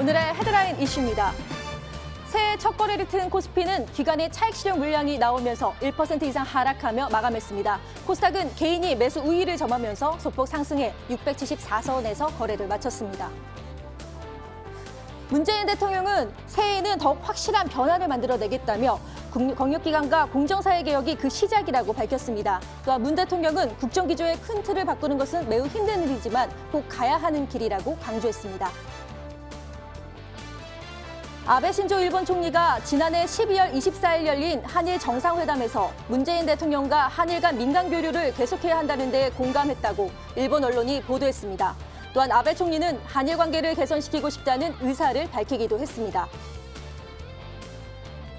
오늘의 헤드라인 이슈입니다. 새해 첫 거래를 튼 코스피는 기관의 차익 실현 물량이 나오면서 1% 이상 하락하며 마감했습니다. 코스닥은 개인이 매수 우위를 점하면서 소폭 상승해 674선에서 거래를 마쳤습니다. 문재인 대통령은 새해에는 더욱 확실한 변화를 만들어내겠다며 권력기관과 공정사회 개혁이 그 시작이라고 밝혔습니다. 또한 문 대통령은 국정기조의 큰 틀을 바꾸는 것은 매우 힘든 일이지만 꼭 가야 하는 길이라고 강조했습니다. 아베 신조 일본 총리가 지난해 12월 24일 열린 한일 정상회담에서 문재인 대통령과 한일 간 민간 교류를 계속해야 한다는 데 공감했다고 일본 언론이 보도했습니다. 또한 아베 총리는 한일 관계를 개선시키고 싶다는 의사를 밝히기도 했습니다.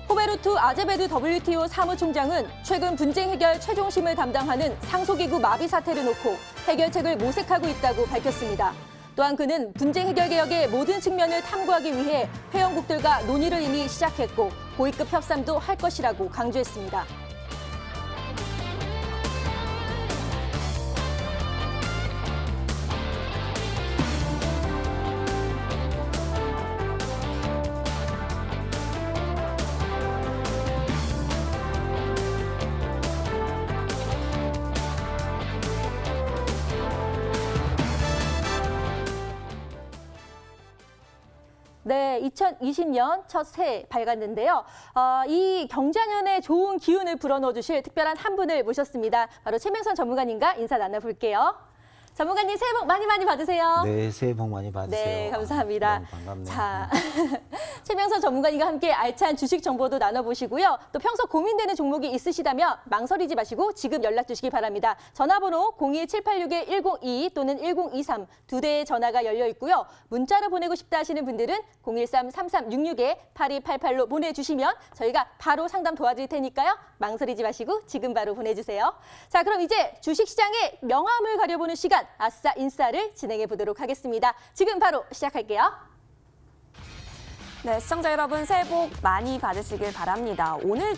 호베르투 아제베드 WTO 사무총장은 최근 분쟁 해결 최종심을 담당하는 상소기구 마비 사태를 놓고 해결책을 모색하고 있다고 밝혔습니다. 또한 그는 분쟁 해결 개혁의 모든 측면을 탐구하기 위해 회원국들과 논의를 이미 시작했고 고위급 협상도 할 것이라고 강조했습니다. 네, 2020년 첫 새해 밝았는데요. 이 경자년에 좋은 기운을 불어넣어 주실 특별한 한 분을 모셨습니다. 바로 최명선 전문가님과 인사 나눠볼게요. 전문가님 새해 복 많이 받으세요. 네, 새해 복 많이 받으세요. 네, 감사합니다. 너무 반갑네요. 자, 최명선 전문가님과 함께 알찬 주식 정보도 나눠보시고요. 또 평소 고민되는 종목이 있으시다면 망설이지 마시고 지금 연락 주시기 바랍니다. 전화번호 02786-1022 또는 1023 두 대의 전화가 열려 있고요. 문자로 보내고 싶다 하시는 분들은 013-3366-8288로 보내주시면 저희가 바로 상담 도와드릴 테니까요. 망설이지 마시고 지금 바로 보내주세요. 자, 그럼 이제 주식시장의 명암을 가려보는 시간 아싸 인싸를 진행해 보도록 하겠습니다. 지금 바로 시작할게요. 네, 시청자 여러분 새해 복 많이 받으시길 바랍니다. 오늘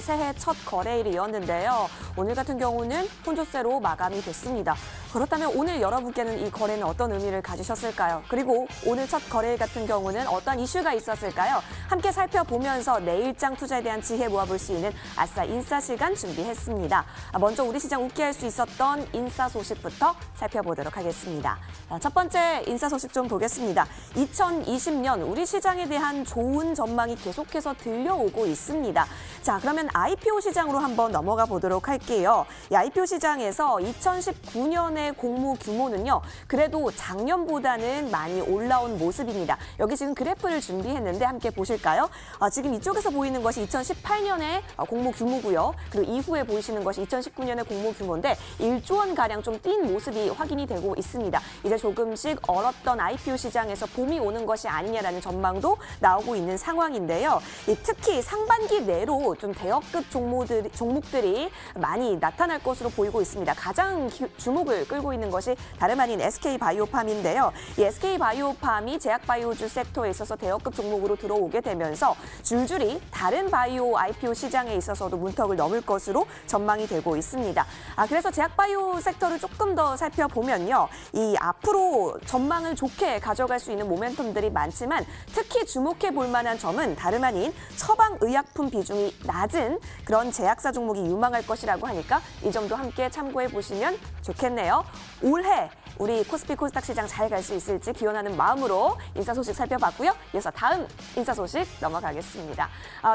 새해 첫 거래일이었는데요. 오늘 같은 경우는 혼조세로 마감이 됐습니다. 그렇다면 오늘 여러분께는 이 거래는 어떤 의미를 가지셨을까요? 그리고 오늘 첫 거래일 같은 경우는 어떤 이슈가 있었을까요? 함께 살펴보면서 내일장 투자에 대한 지혜 모아볼 수 있는 아싸 인싸 시간 준비했습니다. 먼저 우리 시장 웃게 할 수 있었던 인싸 소식부터 살펴보도록 하겠습니다. 첫 번째 인싸 소식 좀 보겠습니다. 2020년 우리 시장에 대한 좋은 전망이 계속해서 들려오고 있습니다. 자, 그러면 IPO 시장으로 한번 넘어가 보도록 할게요. 이 IPO 시장에서 2019년의 공모 규모는요, 그래도 작년보다는 많이 올라온 모습입니다. 여기 지금 그래프를 준비했는데 함께 보실까요? 지금 이쪽에서 보이는 것이 2018년의 공모 규모고요. 그리고 이후에 보이시는 것이 2019년의 공모 규모인데 1조 원가량 좀 뛴 모습이 확인이 되고 있습니다. 이제 조금씩 얼었던 IPO 시장에서 봄이 오는 것이 아니냐라는 전망도 나오고 있는 상황인데요. 특히 상반기 내로 좀 대역급 종목들이 많이 나타날 것으로 보이고 있습니다. 가장 주목을 끌고 있는 것이 다름 아닌 SK바이오팜인데요. 이 SK바이오팜이 제약바이오주 섹터에 있어서 대역급 종목으로 들어오게 되면서 줄줄이 다른 바이오 IPO 시장에 있어서도 문턱을 넘을 것으로 전망이 되고 있습니다. 그래서 제약바이오 섹터를 조금 더 살펴보면요. 이 앞으로 전망을 좋게 가져갈 수 있는 모멘텀들이 많지만 특히 주목해 볼 만한 점은 다름 아닌 처방의약품 비중이 낮은 그런 제약사 종목이 유망할 것이라고 하니까 이 점도 함께 참고해 보시면 좋겠네요. 올해 우리 코스피 코스닥 시장 잘 갈 수 있을지 기원하는 마음으로 인싸 소식 살펴봤고요. 이어서 다음 인싸 소식 넘어가겠습니다.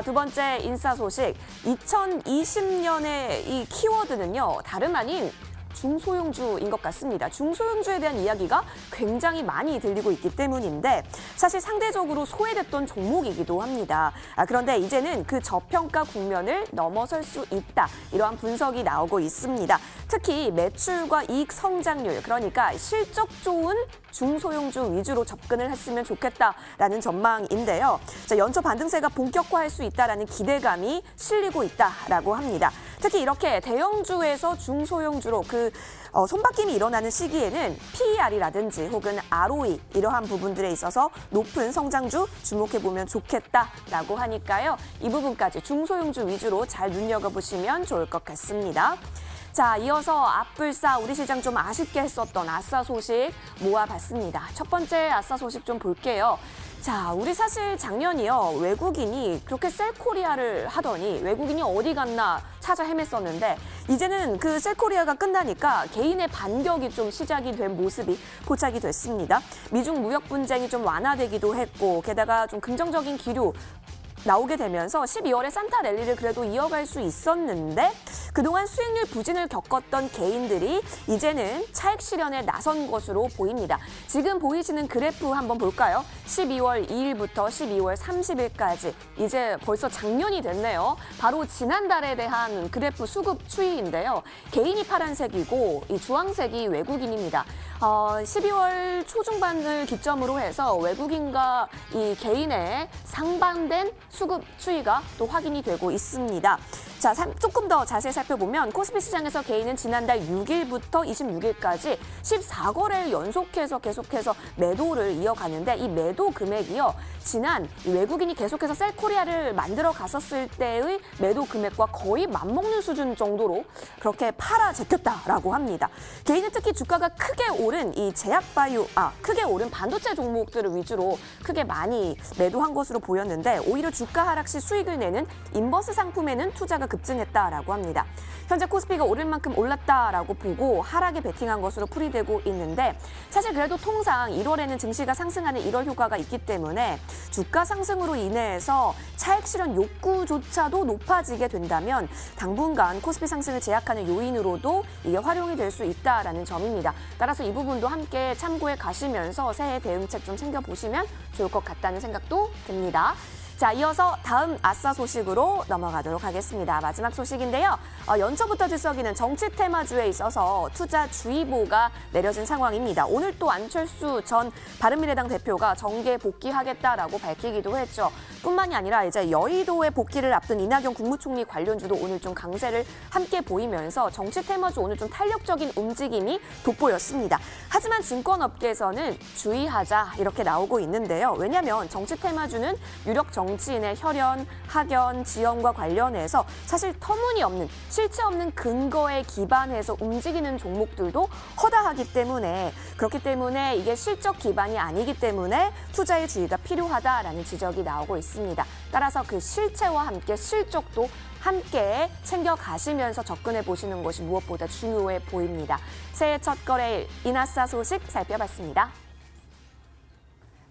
두 번째 인싸 소식, 2020년의 이 키워드는요. 다름 아닌 중소형주인 것 같습니다. 중소형주에 대한 이야기가 굉장히 많이 들리고 있기 때문인데 사실 상대적으로 소외됐던 종목이기도 합니다. 그런데 이제는 그 저평가 국면을 넘어설 수 있다. 이러한 분석이 나오고 있습니다. 특히 매출과 이익 성장률, 그러니까 실적 좋은 중소형주 위주로 접근을 했으면 좋겠다라는 전망인데요. 자, 연초 반등세가 본격화할 수 있다라는 기대감이 실리고 있다라고 합니다. 특히 이렇게 대형주에서 중소형주로 손바뀜이 일어나는 시기에는 PER이라든지 혹은 ROE 이러한 부분들에 있어서 높은 성장주 주목해보면 좋겠다라고 하니까요. 이 부분까지 중소형주 위주로 잘 눈여겨보시면 좋을 것 같습니다. 자, 이어서 앞불사 우리 시장 좀 아쉽게 했었던 아싸 소식 모아봤습니다. 첫 번째 아싸 소식 좀 볼게요. 자, 우리 사실 작년이요. 외국인이 그렇게 셀코리아를 하더니 외국인이 어디 갔나 찾아 헤맸었는데 이제는 그 셀코리아가 끝나니까 개인의 반격이 좀 시작이 된 모습이 포착이 됐습니다. 미중 무역 분쟁이 좀 완화되기도 했고 게다가 좀 긍정적인 기류 나오게 되면서 12월에 산타 랠리를 그래도 이어갈 수 있었는데 그동안 수익률 부진을 겪었던 개인들이 이제는 차익 실현에 나선 것으로 보입니다. 지금 보이시는 그래프 한번 볼까요? 12월 2일부터 12월 30일까지 이제 벌써 작년이 됐네요. 바로 지난달에 대한 그래프 수급 추이인데요. 개인이 파란색이고 이 주황색이 외국인입니다. 12월 초중반을 기점으로 해서 외국인과 이 개인의 상반된 수급 추이가 또 확인이 되고 있습니다. 자, 조금 더 자세히 살펴보면 코스피 시장에서 개인은 지난달 6일부터 26일까지 14거래를 연속해서 계속해서 매도를 이어가는데 이 매도 금액이요. 지난 외국인이 계속해서 셀코리아를 만들어 갔었을 때의 매도 금액과 거의 맞먹는 수준 정도로 그렇게 팔아 제꼈다라고 합니다. 개인은 특히 주가가 크게 오른 이 크게 오른 반도체 종목들을 위주로 크게 많이 매도한 것으로 보였는데 오히려 주가 하락 시 수익을 내는 인버스 상품에는 투자가 급증했다라고 합니다. 현재 코스피가 오를 만큼 올랐다라고 보고 하락에 베팅한 것으로 풀이되고 있는데 사실 그래도 통상 1월에는 증시가 상승하는 1월 효과가 있기 때문에 주가 상승으로 인해서 차익 실현 욕구조차도 높아지게 된다면 당분간 코스피 상승을 제약하는 요인으로도 이게 활용이 될 수 있다라는 점입니다. 따라서 이 부분도 함께 참고해 가시면서 새해 대응책 좀 챙겨보시면 좋을 것 같다는 생각도 듭니다. 자, 이어서 다음 아싸 소식으로 넘어가도록 하겠습니다. 마지막 소식인데요. 연초부터 들썩이는 정치 테마주에 있어서 투자 주의보가 내려진 상황입니다. 오늘 또 안철수 전 바른미래당 대표가 정계 복귀하겠다라고 밝히기도 했죠. 뿐만이 아니라 이제 여의도에 복귀를 앞둔 이낙연 국무총리 관련주도 오늘 좀 강세를 함께 보이면서 정치 테마주 오늘 좀 탄력적인 움직임이 돋보였습니다. 하지만 증권업계에서는 주의하자 이렇게 나오고 있는데요. 왜냐하면 정치 테마주는 유력 정치인의 혈연, 학연, 지연과 관련해서 사실 터무니없는 실체 없는 근거에 기반해서 움직이는 종목들도 허다하기 때문에 그렇기 때문에 이게 실적 기반이 아니기 때문에 투자의 주의가 필요하다라는 지적이 나오고 있습니다. 따라서 그 실체와 함께 실적도 함께 챙겨가시면서 접근해 보시는 것이 무엇보다 중요해 보입니다. 새해 첫 거래일 인아싸 소식 살펴봤습니다.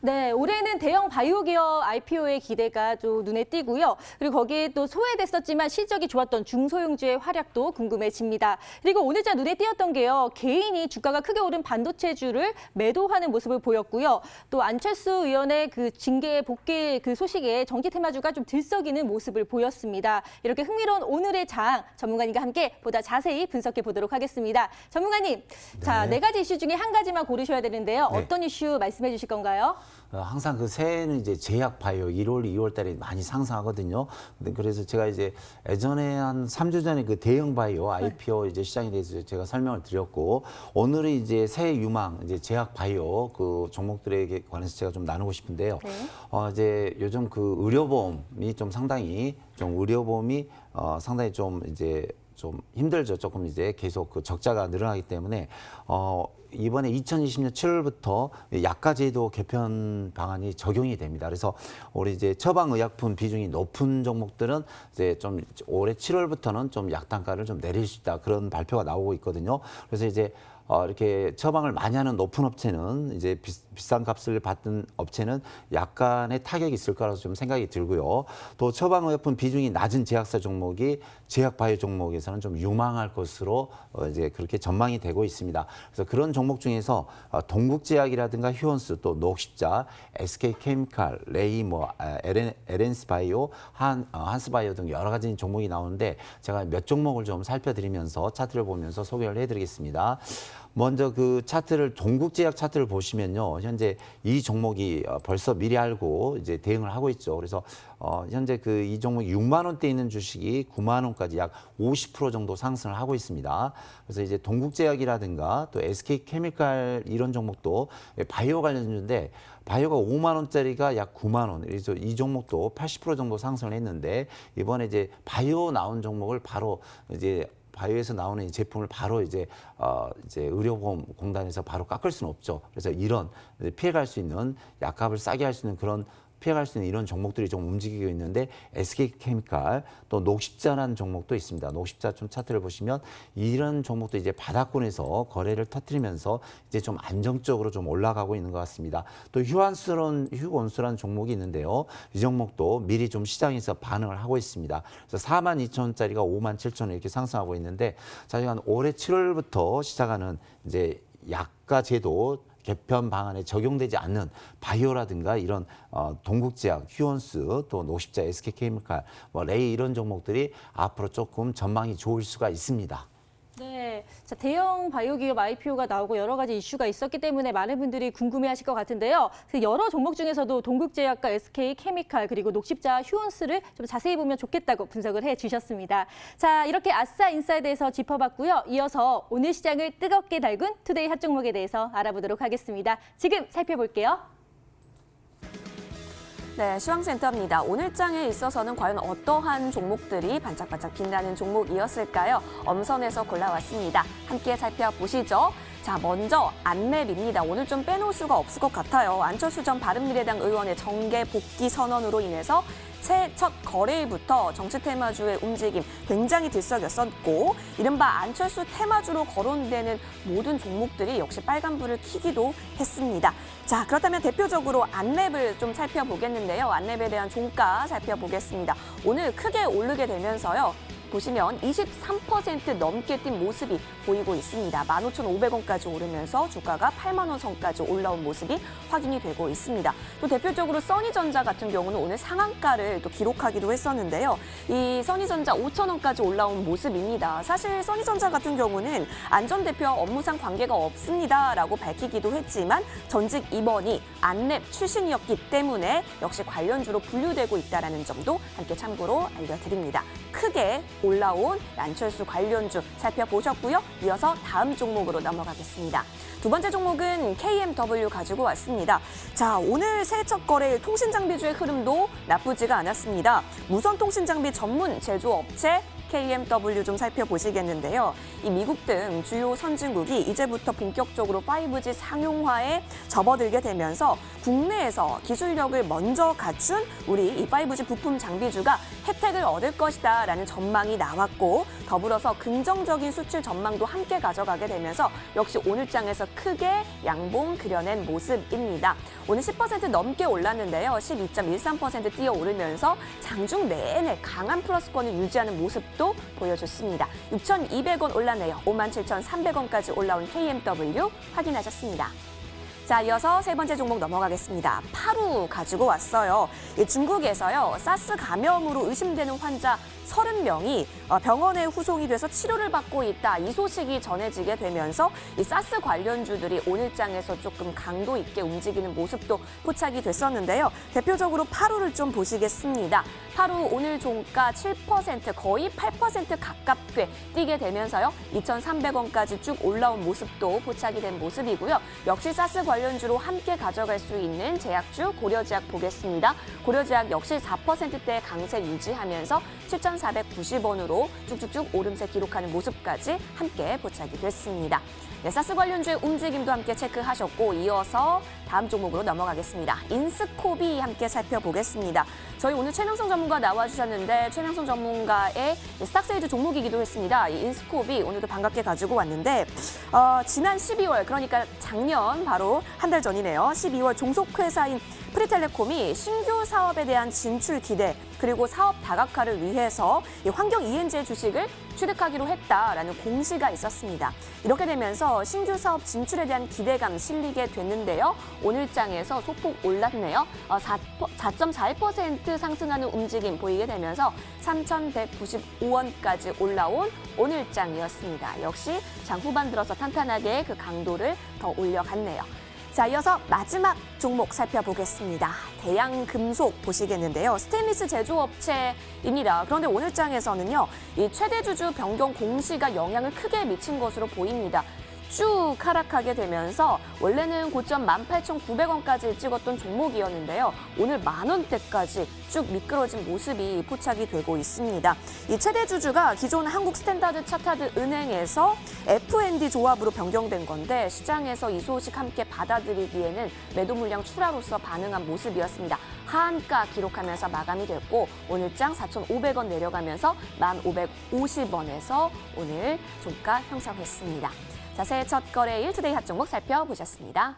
네, 올해는 대형 바이오 기업 IPO의 기대가 좀 눈에 띄고요. 그리고 거기에 또 소외됐었지만 실적이 좋았던 중소형주의 활약도 궁금해집니다. 그리고 오늘자 눈에 띄었던 게요. 개인이 주가가 크게 오른 반도체주를 매도하는 모습을 보였고요. 또 안철수 의원의 그 징계 복귀 그 소식에 정치 테마주가 좀 들썩이는 모습을 보였습니다. 이렇게 흥미로운 오늘의 장 전문가님과 함께 보다 자세히 분석해 보도록 하겠습니다. 전문가님, 네. 자, 4가지 이슈 중에 한 가지만 고르셔야 되는데요. 네. 어떤 이슈 말씀해 주실 건가요? 항상 그 새해는 이제 제약 바이오 1월, 2월 달에 많이 상승하거든요. 그래서 제가 이제 예전에 한 3주 전에 그 대형 바이오 IPO 이제 시장에 대해서 제가 설명을 드렸고 오늘은 이제 새해 유망 이제 제약 바이오 그 종목들에 관해서 제가 좀 나누고 싶은데요. 네. 이제 요즘 그 의료보험이 좀 상당히 상당히 좀 이제 좀 힘들죠. 조금 이제 계속 그 적자가 늘어나기 때문에 이번에 2020년 7월부터 약가제도 개편 방안이 적용이 됩니다. 그래서 우리 이제 처방의약품 비중이 높은 종목들은 이제 좀 올해 7월부터는 좀 약단가를 좀 내릴 수 있다. 그런 발표가 나오고 있거든요. 그래서 이제 이렇게 처방을 많이 하는 높은 업체는 이제 비싼 값을 받는 업체는 약간의 타격이 있을 거라서 좀 생각이 들고요. 또 처방의약품 비중이 낮은 제약사 종목이 제약 바이오 종목에서는 좀 유망할 것으로 이제 그렇게 전망이 되고 있습니다. 그래서 그런 종목 중에서 동국제약이라든가 휴원스 또 녹십자, SK케미칼, 레이 LNC 바이오, 한스바이오 등 여러 가지 종목이 나오는데 제가 몇 종목을 좀 살펴드리면서 차트를 보면서 소개를 해드리겠습니다. 먼저 그 차트를 동국제약 차트를 보시면요. 현재 이 종목이 벌써 미리 알고 이제 대응을 하고 있죠. 그래서 현재 그 이 종목이 6만 원대 있는 주식이 9만 원까지 약 50% 정도 상승을 하고 있습니다. 그래서 이제 동국제약이라든가 또 SK케미칼 이런 종목도 바이오 관련주인데 바이오가 5만 원짜리가 약 9만 원. 그래서 이 종목도 80% 정도 상승을 했는데 이번에 이제 바이오 나온 종목을 바로 바이오에서 나오는 이 제품을 바로 이제 의료보험공단에서 바로 깎을 수는 없죠. 그래서 이런 피해갈 수 있는 약값을 싸게 할 수 있는 그런 피해갈 수 있는 이런 종목들이 좀 움직이고 있는데 SK케미칼 또 녹십자라는 종목도 있습니다. 녹십자 좀 차트를 보시면 이런 종목도 이제 바닥권에서 거래를 터뜨리면서 이제 좀 안정적으로 좀 올라가고 있는 것 같습니다. 또 휴원수라는 종목이 있는데요. 이 종목도 미리 좀 시장에서 반응을 하고 있습니다. 그래서 42,000원짜리가 57,000원 이렇게 상승하고 있는데 저희가 올해 7월부터 시작하는 이제 약가 제도 개편 방안에 적용되지 않는 바이오라든가 이런 동국제약, 휴원스, 또 녹십자, SK케미칼, 레이 이런 종목들이 앞으로 조금 전망이 좋을 수가 있습니다. 네, 자, 대형 바이오 기업 IPO가 나오고 여러 가지 이슈가 있었기 때문에 많은 분들이 궁금해하실 것 같은데요. 그 여러 종목 중에서도 동국제약과 SK케미칼 그리고 녹십자, 휴원스를 좀 자세히 보면 좋겠다고 분석을 해주셨습니다. 자, 이렇게 아싸 인사에 대해서 짚어봤고요. 이어서 오늘 시장을 뜨겁게 달군 투데이 핫 종목에 대해서 알아보도록 하겠습니다. 지금 살펴볼게요. 네, 시황센터입니다. 오늘 장에 있어서는 과연 어떠한 종목들이 반짝반짝 빛나는 종목이었을까요? 엄선해서 골라왔습니다. 함께 살펴보시죠. 자, 먼저 안랩입니다. 오늘 좀 빼놓을 수가 없을 것 같아요. 안철수 전 바른미래당 의원의 정계 복귀 선언으로 인해서 새해 첫 거래일부터 정치 테마주의 움직임 굉장히 들썩였었고 이른바 안철수 테마주로 거론되는 모든 종목들이 역시 빨간불을 켜기도 했습니다. 자, 그렇다면 대표적으로 안랩을 좀 살펴보겠는데요. 안랩에 대한 종가 살펴보겠습니다. 오늘 크게 오르게 되면서요. 보시면 23% 넘게 뛴 모습이 보이고 있습니다. 15,500원까지 오르면서 주가가 8만 원 선까지 올라온 모습이 확인이 되고 있습니다. 또 대표적으로 써니전자 같은 경우는 오늘 상한가를 또 기록하기도 했었는데요. 이 써니전자 5,000원까지 올라온 모습입니다. 사실 써니전자 같은 경우는 안 전 대표와 업무상 관계가 없습니다라고 밝히기도 했지만 전직 임원이 안랩 출신이었기 때문에 역시 관련주로 분류되고 있다는 점도 함께 참고로 알려드립니다. 크게 올라온 안철수 관련주 살펴보셨고요. 이어서 다음 종목으로 넘어가겠습니다. 두 번째 종목은 KMW 가지고 왔습니다. 자, 오늘 새해 첫 거래일 통신장비주의 흐름도 나쁘지가 않았습니다. 무선통신장비 전문 제조업체 KMW 좀 살펴보시겠는데요. 이 미국 등 주요 선진국이 이제부터 본격적으로 5G 상용화에 접어들게 되면서 국내에서 기술력을 먼저 갖춘 우리 이 5G 부품 장비주가 혜택을 얻을 것이다라는 전망이 나왔고 더불어서 긍정적인 수출 전망도 함께 가져가게 되면서 역시 오늘 장에서 크게 양봉 그려낸 모습입니다. 오늘 10% 넘게 올랐는데요. 12.13% 뛰어오르면서 장중 내내 강한 플러스권을 유지하는 모습도 보여줬습니다. 6,200원 올랐네요. 57,300원까지 올라온 KMW 확인하셨습니다. 자, 이어서 세 번째 종목 넘어가겠습니다. 파루 가지고 왔어요. 중국에서요, 사스 감염으로 의심되는 환자 30명이 병원에 후송이 돼서 치료를 받고 있다. 이 소식이 전해지게 되면서 이 사스 관련주들이 오늘 장에서 조금 강도 있게 움직이는 모습도 포착이 됐었는데요. 대표적으로 파루를 좀 보시겠습니다. 파루 오늘 종가 7% 거의 8% 가깝게 뛰게 되면서요. 2,300원까지 쭉 올라온 모습도 포착이 된 모습이고요. 역시 사스 관련주로 함께 가져갈 수 있는 제약주 고려제약 보겠습니다. 고려제약 역시 4%대 강세 유지하면서 7,490원으로 쭉쭉쭉 오름세 기록하는 모습까지 함께 포착이 됐습니다. 네, 사스 관련주의 움직임도 함께 체크하셨고 이어서 다음 종목으로 넘어가겠습니다. 인스코비 함께 살펴보겠습니다. 저희 오늘 최명성 전문가 나와주셨는데 최명성 전문가의 스탁세일즈 종목이기도 했습니다. 이 인스코비 오늘도 반갑게 가지고 왔는데 지난 12월 그러니까 작년 바로 한 달 전이네요. 12월 종속회사인 프리텔레콤이 신규 사업에 대한 진출 기대 그리고 사업 다각화를 위해서 이 환경 ENG의 주식을 취득하기로 했다라는 공시가 있었습니다. 이렇게 되면서 신규 사업 진출에 대한 기대감 실리게 됐는데요. 오늘 장에서 소폭 올랐네요. 4.41% 상승하는 움직임 보이게 되면서 3,195원까지 올라온 오늘 장이었습니다. 역시 장 후반 들어서 탄탄하게 그 강도를 더 올려갔네요. 자, 이어서 마지막 종목 살펴보겠습니다. 대양금속 보시겠는데요. 스테인리스 제조업체입니다. 그런데 오늘 장에서는요, 이 최대 주주 변경 공시가 영향을 크게 미친 것으로 보입니다. 쭉 하락하게 되면서 원래는 고점 18,900원까지 찍었던 종목이었는데요. 오늘 10,000원대까지 쭉 미끄러진 모습이 포착이 되고 있습니다. 이 최대 주주가 기존 한국 스탠다드 차타드 은행에서 F&D 조합으로 변경된 건데 시장에서 이 소식 함께 받아들이기에는 매도 물량 출하로서 반응한 모습이었습니다. 하한가 기록하면서 마감이 됐고 오늘장 4,500원 내려가면서 1,550원에서 오늘 종가 형성했습니다. 자, 새해 첫 거래일 투데이 핫 종목 살펴보셨습니다.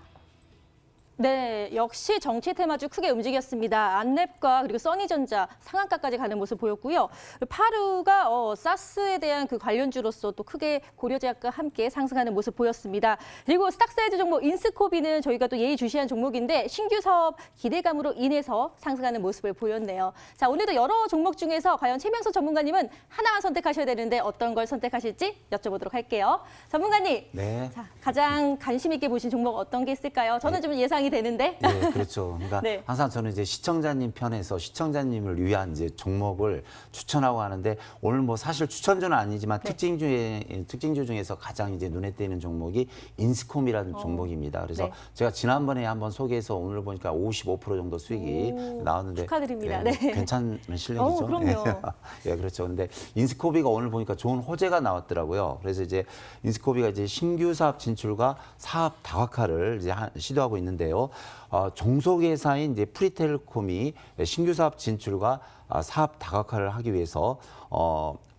네, 역시 정치 테마주 크게 움직였습니다. 안랩과 그리고 써니전자 상한가까지 가는 모습 보였고요. 파루가 사스에 대한 그 관련주로서 또 크게 고려제약과 함께 상승하는 모습 보였습니다. 그리고 스탁사이즈 종목 인스코비는 저희가 또 예의주시한 종목인데 신규 사업 기대감으로 인해서 상승하는 모습을 보였네요. 자, 오늘도 여러 종목 중에서 과연 최명석 전문가님은 하나만 선택하셔야 되는데 어떤 걸 선택하실지 여쭤보도록 할게요. 전문가님, 네. 자, 가장 관심 있게 보신 종목 어떤 게 있을까요? 저는 좀 예상이 되는데. 네, 그렇죠. 그러니까 네. 항상 저는 이제 시청자님 편에서 시청자님을 위한 이제 종목을 추천하고 하는데 오늘 뭐 사실 추천주는 아니지만 네. 특징주 중에서 가장 이제 눈에 띄는 종목이 인스콤이라는 종목입니다. 그래서 네. 제가 지난번에 한번 소개해서 오늘 보니까 55% 정도 수익이 나왔는데 축하드립니다. 네, 네. 괜찮은 실력이죠. 그럼요. 예, 그렇죠. 근데 인스코비가 오늘 보니까 좋은 호재가 나왔더라고요. 그래서 이제 인스코비가 이제 신규 사업 진출과 사업 다각화를 이제 시도하고 있는데요. 종속회사인 이제 프리텔콤이 신규 사업 진출과 사업 다각화를 하기 위해서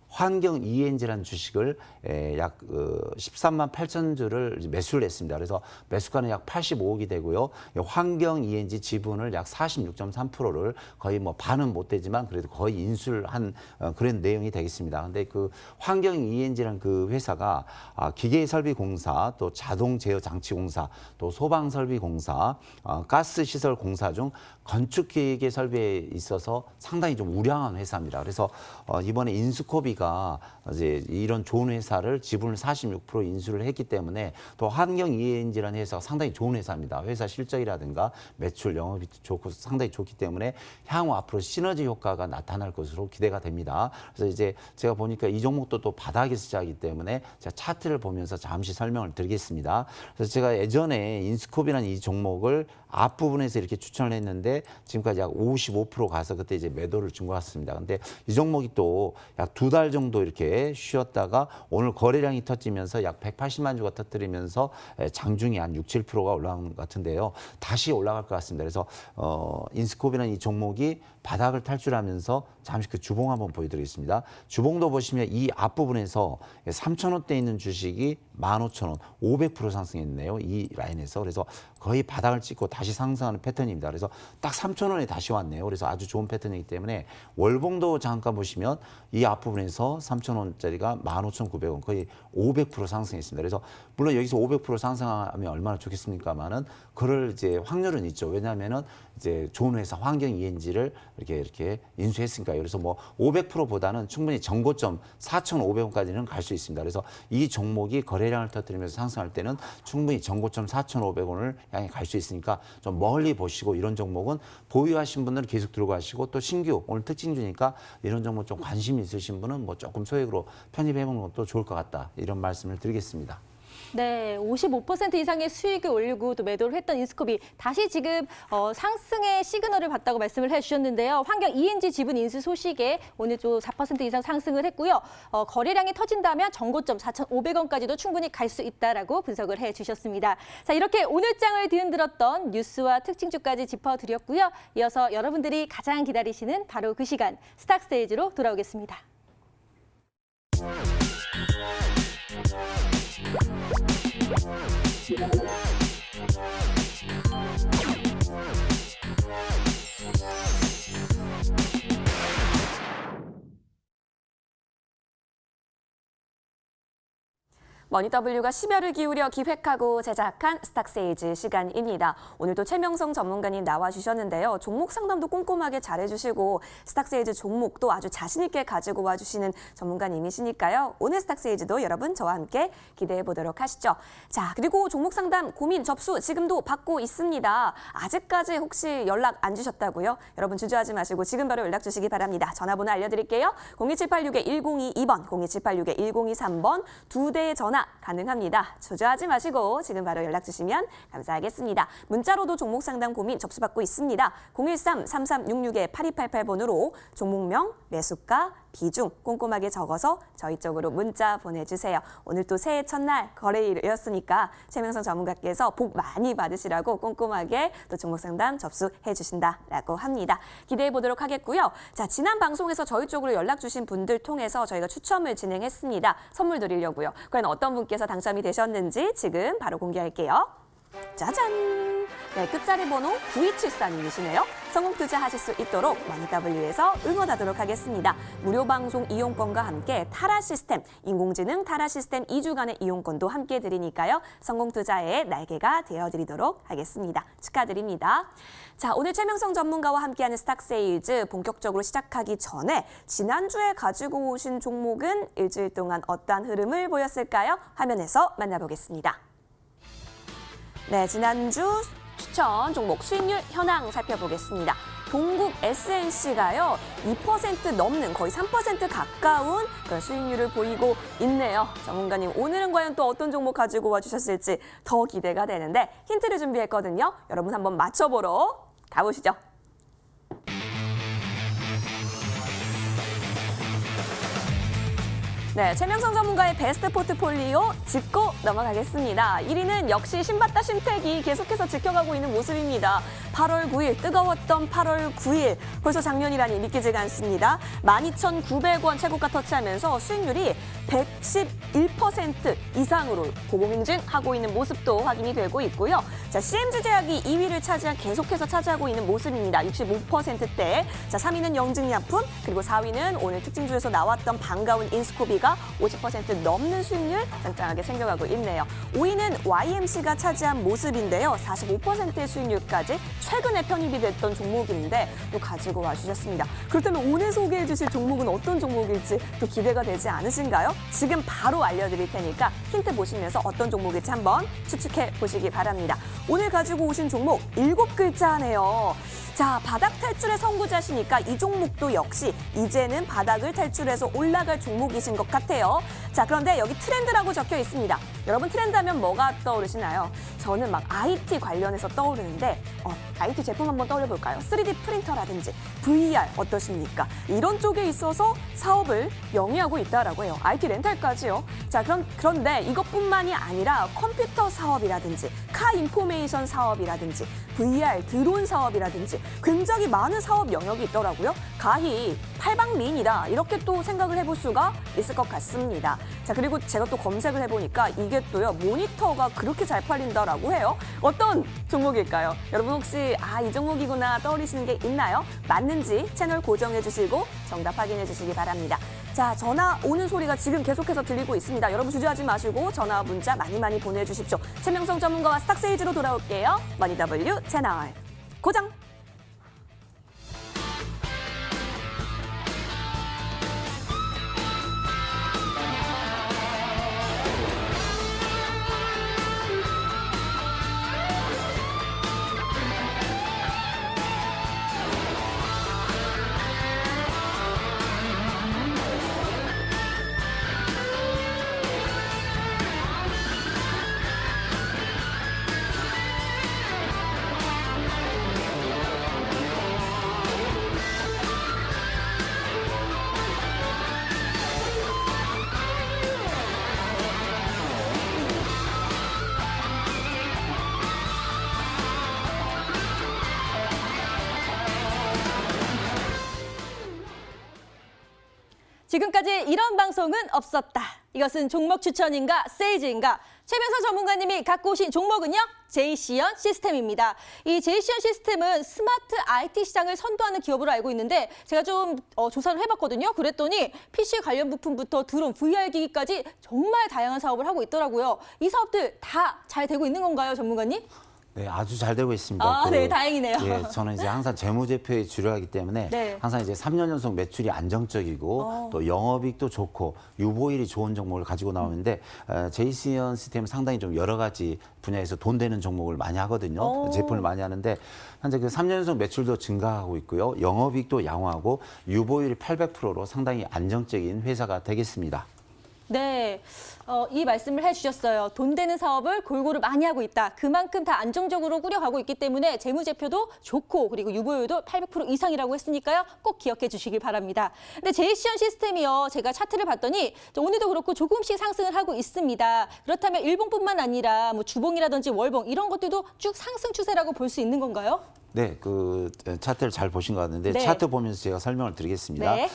환경 ENG라는 주식을 약 13만 8천 주를 매수를 했습니다. 그래서 매수가는 약 85억이 되고요. 환경 ENG 지분을 약 46.3%를 거의 뭐 반은 못 되지만 그래도 거의 인수를 한 그런 내용이 되겠습니다. 근데 그 환경 ENG라는 그 회사가 기계설비공사, 또 자동 제어 장치 공사, 또 소방설비 공사, 가스 시설 공사 중 건축 기계 설비에 있어서 상당히 좀 우량한 회사입니다. 그래서 이번에 인스코비가 이제 이런 좋은 회사를 지분을 46% 인수를 했기 때문에 또 환경 ENG라는 회사가 상당히 좋은 회사입니다. 회사 실적이라든가 매출, 영업이 좋고 상당히 좋기 때문에 향후 앞으로 시너지 효과가 나타날 것으로 기대가 됩니다. 그래서 이제 제가 보니까 이 종목도 또 바닥에서 시작하기 때문에 제가 차트를 보면서 잠시 설명을 드리겠습니다. 그래서 제가 예전에 인스코비라는 이 종목을 앞부분에서 이렇게 추천을 했는데 지금까지 약 55% 가서 그때 이제 매도를 준 것 같습니다. 근데 이 종목이 또 약 2달 정도 이렇게 쉬었다가 오늘 거래량이 터지면서 약 180만 주가 터뜨리면서 장중에 한 6, 7%가 올라간 것 같은데요. 다시 올라갈 것 같습니다. 그래서 인스코비라는 이 종목이 바닥을 탈출하면서 잠시 그 주봉 한번 보여드리겠습니다. 주봉도 보시면 이 앞부분에서 3,000원대 있는 주식이 15,000원, 500% 상승했네요. 이 라인에서. 그래서 거의 바닥을 찍고 다시 상승하는 패턴입니다. 그래서 딱 3,000원에 다시 왔네요. 그래서 아주 좋은 패턴이기 때문에 월봉도 잠깐 보시면 이 앞부분에서 3,000원짜리가 15,900원, 거의 500% 상승했습니다. 그래서 물론 여기서 500% 상승하면 얼마나 좋겠습니까만은 그럴 이제 확률은 있죠. 왜냐하면은 이제 좋은 회사 환경 ENG를 이렇게 인수했으니까요. 그래서 뭐 500%보다는 충분히 전고점 4,500원까지는 갈 수 있습니다. 그래서 이 종목이 거래량을 터뜨리면서 상승할 때는 충분히 전고점 4,500원을 향해 갈 수 있으니까 좀 멀리 보시고 이런 종목은 보유하신 분들은 계속 들고 가시고 또 신규 오늘 특징주니까 이런 종목 좀 관심 있으신 분은 뭐 조금 소액으로 편입해 보는 것도 좋을 것 같다. 이런 말씀을 드리겠습니다. 네, 55% 이상의 수익을 올리고 또 매도를 했던 인스코비 다시 지금 상승의 시그널을 봤다고 말씀을 해주셨는데요. 환경 ENG 지분 인수 소식에 오늘 좀 4% 이상 상승을 했고요. 거래량이 터진다면 전고점 4,500원까지도 충분히 갈 수 있다라고 분석을 해주셨습니다. 자, 이렇게 오늘 장을 뒤흔들었던 뉴스와 특징주까지 짚어드렸고요. 이어서 여러분들이 가장 기다리시는 바로 그 시간 스탁스테이지로 돌아오겠습니다. 머니W가 심혈을 기울여 기획하고 제작한 스탁세이즈 시간입니다. 오늘도 최명성 전문가님 나와주셨는데요. 종목 상담도 꼼꼼하게 잘해주시고 스탁세이즈 종목도 아주 자신 있게 가지고 와주시는 전문가님이시니까요. 오늘 스탁세이즈도 여러분 저와 함께 기대해 보도록 하시죠. 자, 그리고 종목 상담 고민 접수 지금도 받고 있습니다. 아직까지 혹시 연락 안 주셨다고요? 여러분 주저하지 마시고 지금 바로 연락 주시기 바랍니다. 전화번호 알려드릴게요. 02786-1022번, 02786-1023번 2대 전화 전화 가능합니다. 주저하지 마시고 지금 바로 연락 주시면 감사하겠습니다. 문자로도 종목 상담 고민 접수받고 있습니다. 013-3366-8288번으로 종목명, 매수가, 비중 꼼꼼하게 적어서 저희 쪽으로 문자 보내주세요. 오늘 또 새해 첫날 거래일이었으니까 최명성 전문가께서 복 많이 받으시라고 꼼꼼하게 또 종목 상담 접수해 주신다라고 합니다. 기대해 보도록 하겠고요. 자, 지난 방송에서 저희 쪽으로 연락 주신 분들 통해서 저희가 추첨을 진행했습니다. 선물 드리려고요. 과연 어떤 분께서 당첨이 되셨는지 지금 바로 공개할게요. 짜잔! 네, 끝자리 번호 9274님이시네요. 성공 투자하실 수 있도록 머니W에서 응원하도록 하겠습니다. 무료 방송 이용권과 함께 타라 시스템, 인공지능 타라 시스템 2주간의 이용권도 함께 드리니까요. 성공 투자의 날개가 되어드리도록 하겠습니다. 축하드립니다. 자, 오늘 최명성 전문가와 함께하는 스탁세일즈 본격적으로 시작하기 전에 지난주에 가지고 오신 종목은 일주일 동안 어떠한 흐름을 보였을까요? 화면에서 만나보겠습니다. 네, 지난주 추천 종목 수익률 현황 살펴보겠습니다. 동국 SNC가요, 2% 넘는 거의 3% 가까운 그런 수익률을 보이고 있네요. 전문가님, 오늘은 과연 또 어떤 종목 가지고 와주셨을지 더 기대가 되는데 힌트를 준비했거든요. 여러분 한번 맞춰보러 가보시죠. 네, 최명성 전문가의 베스트 포트폴리오 짚고 넘어가겠습니다. 1위는 역시 신받다 신택이 계속해서 지켜가고 있는 모습입니다. 8월 9일, 뜨거웠던 8월 9일. 벌써 작년이라니 믿기지가 않습니다. 12,900원 최고가 터치하면서 수익률이 111% 이상으로 고공행진하고 있는 모습도 확인이 되고 있고요. 자, CM주제약이 2위를 계속해서 차지하고 있는 모습입니다. 65%대. 자, 3위는 영증약품, 그리고 4위는 오늘 특징주에서 나왔던 반가운 인스코비가 50% 넘는 수익률 짱짱하게 챙겨가고 있네요. 5위는 YMC가 차지한 모습인데요. 45%의 수익률까지 최근에 편입이 됐던 종목인데 또 가지고 와주셨습니다. 그렇다면 오늘 소개해 주실 종목은 어떤 종목일지 또 기대가 되지 않으신가요? 지금 바로 알려드릴 테니까 힌트 보시면서 어떤 종목일지 한번 추측해 보시기 바랍니다. 오늘 가지고 오신 종목 7글자네요. 자, 바닥 탈출의 선구자시니까 이 종목도 역시 이제는 바닥을 탈출해서 올라갈 종목이신 것 같아요. 자, 그런데 여기 트렌드라고 적혀 있습니다. 여러분 트렌드 하면 뭐가 떠오르시나요? 저는 막 IT 관련해서 떠오르는데 IT 제품 한번 떠올려볼까요? 3D 프린터라든지 VR 어떠십니까? 이런 쪽에 있어서 사업을 영위하고 있다라고 해요. IT 렌탈까지요. 자, 그런데 이것뿐만이 아니라 컴퓨터 사업이라든지 카 인포메이션 사업이라든지 VR 드론 사업이라든지 굉장히 많은 사업 영역이 있더라고요. 가히 팔방미인이다 이렇게 또 생각을 해볼 수가 있을 것 같습니다. 자, 그리고 제가 또 검색을 해보니까 이게 또요 모니터가 그렇게 잘 팔린다라고 해요. 어떤 종목일까요? 여러분 혹시 이 종목이구나 떠올리시는 게 있나요? 맞는지 채널 고정해 주시고 정답 확인해 주시기 바랍니다. 자, 전화 오는 소리가 지금 계속해서 들리고 있습니다. 여러분 주저하지 마시고 전화 문자 많이 보내주십시오. 최명성 전문가와 스탁세일즈로 돌아올게요. 머니W 채널 고정! 지금까지 이런 방송은 없었다. 이것은 종목 추천인가 세일즈인가? 최명선 전문가님이 갖고 오신 종목은요. 제이시언 시스템입니다. 이 제이시언 시스템은 스마트 IT 시장을 선도하는 기업으로 알고 있는데 제가 좀 조사를 해봤거든요. 그랬더니 PC 관련 부품부터 드론, VR 기기까지 정말 다양한 사업을 하고 있더라고요. 이 사업들 다 잘 되고 있는 건가요, 전문가님? 네, 아주 잘 되고 있습니다. 네, 다행이네요. 예, 저는 이제 항상 재무제표에 주력하기 때문에 네. 항상 이제 3년 연속 매출이 안정적이고 또 영업이익도 좋고 유보율이 좋은 종목을 가지고 나오는데 제이시언 시스템은 상당히 좀 여러 가지 분야에서 돈 되는 종목을 많이 하거든요. 제품을 많이 하는데 현재 그 3년 연속 매출도 증가하고 있고요. 영업이익도 양호하고 유보율이 800%로 상당히 안정적인 회사가 되겠습니다. 네, 이 말씀을 해주셨어요. 돈 되는 사업을 골고루 많이 하고 있다. 그만큼 다 안정적으로 꾸려가고 있기 때문에 재무제표도 좋고 그리고 유보율도 800% 이상이라고 했으니까요. 꼭 기억해 주시길 바랍니다. 근데 제이시언 시스템이요. 제가 차트를 봤더니 오늘도 그렇고 조금씩 상승을 하고 있습니다. 그렇다면 일봉뿐만 아니라 뭐 주봉이라든지 월봉 이런 것들도 쭉 상승 추세라고 볼 수 있는 건가요? 네, 그 차트를 잘 보신 것 같은데 네. 차트 보면서 제가 설명을 드리겠습니다. 네.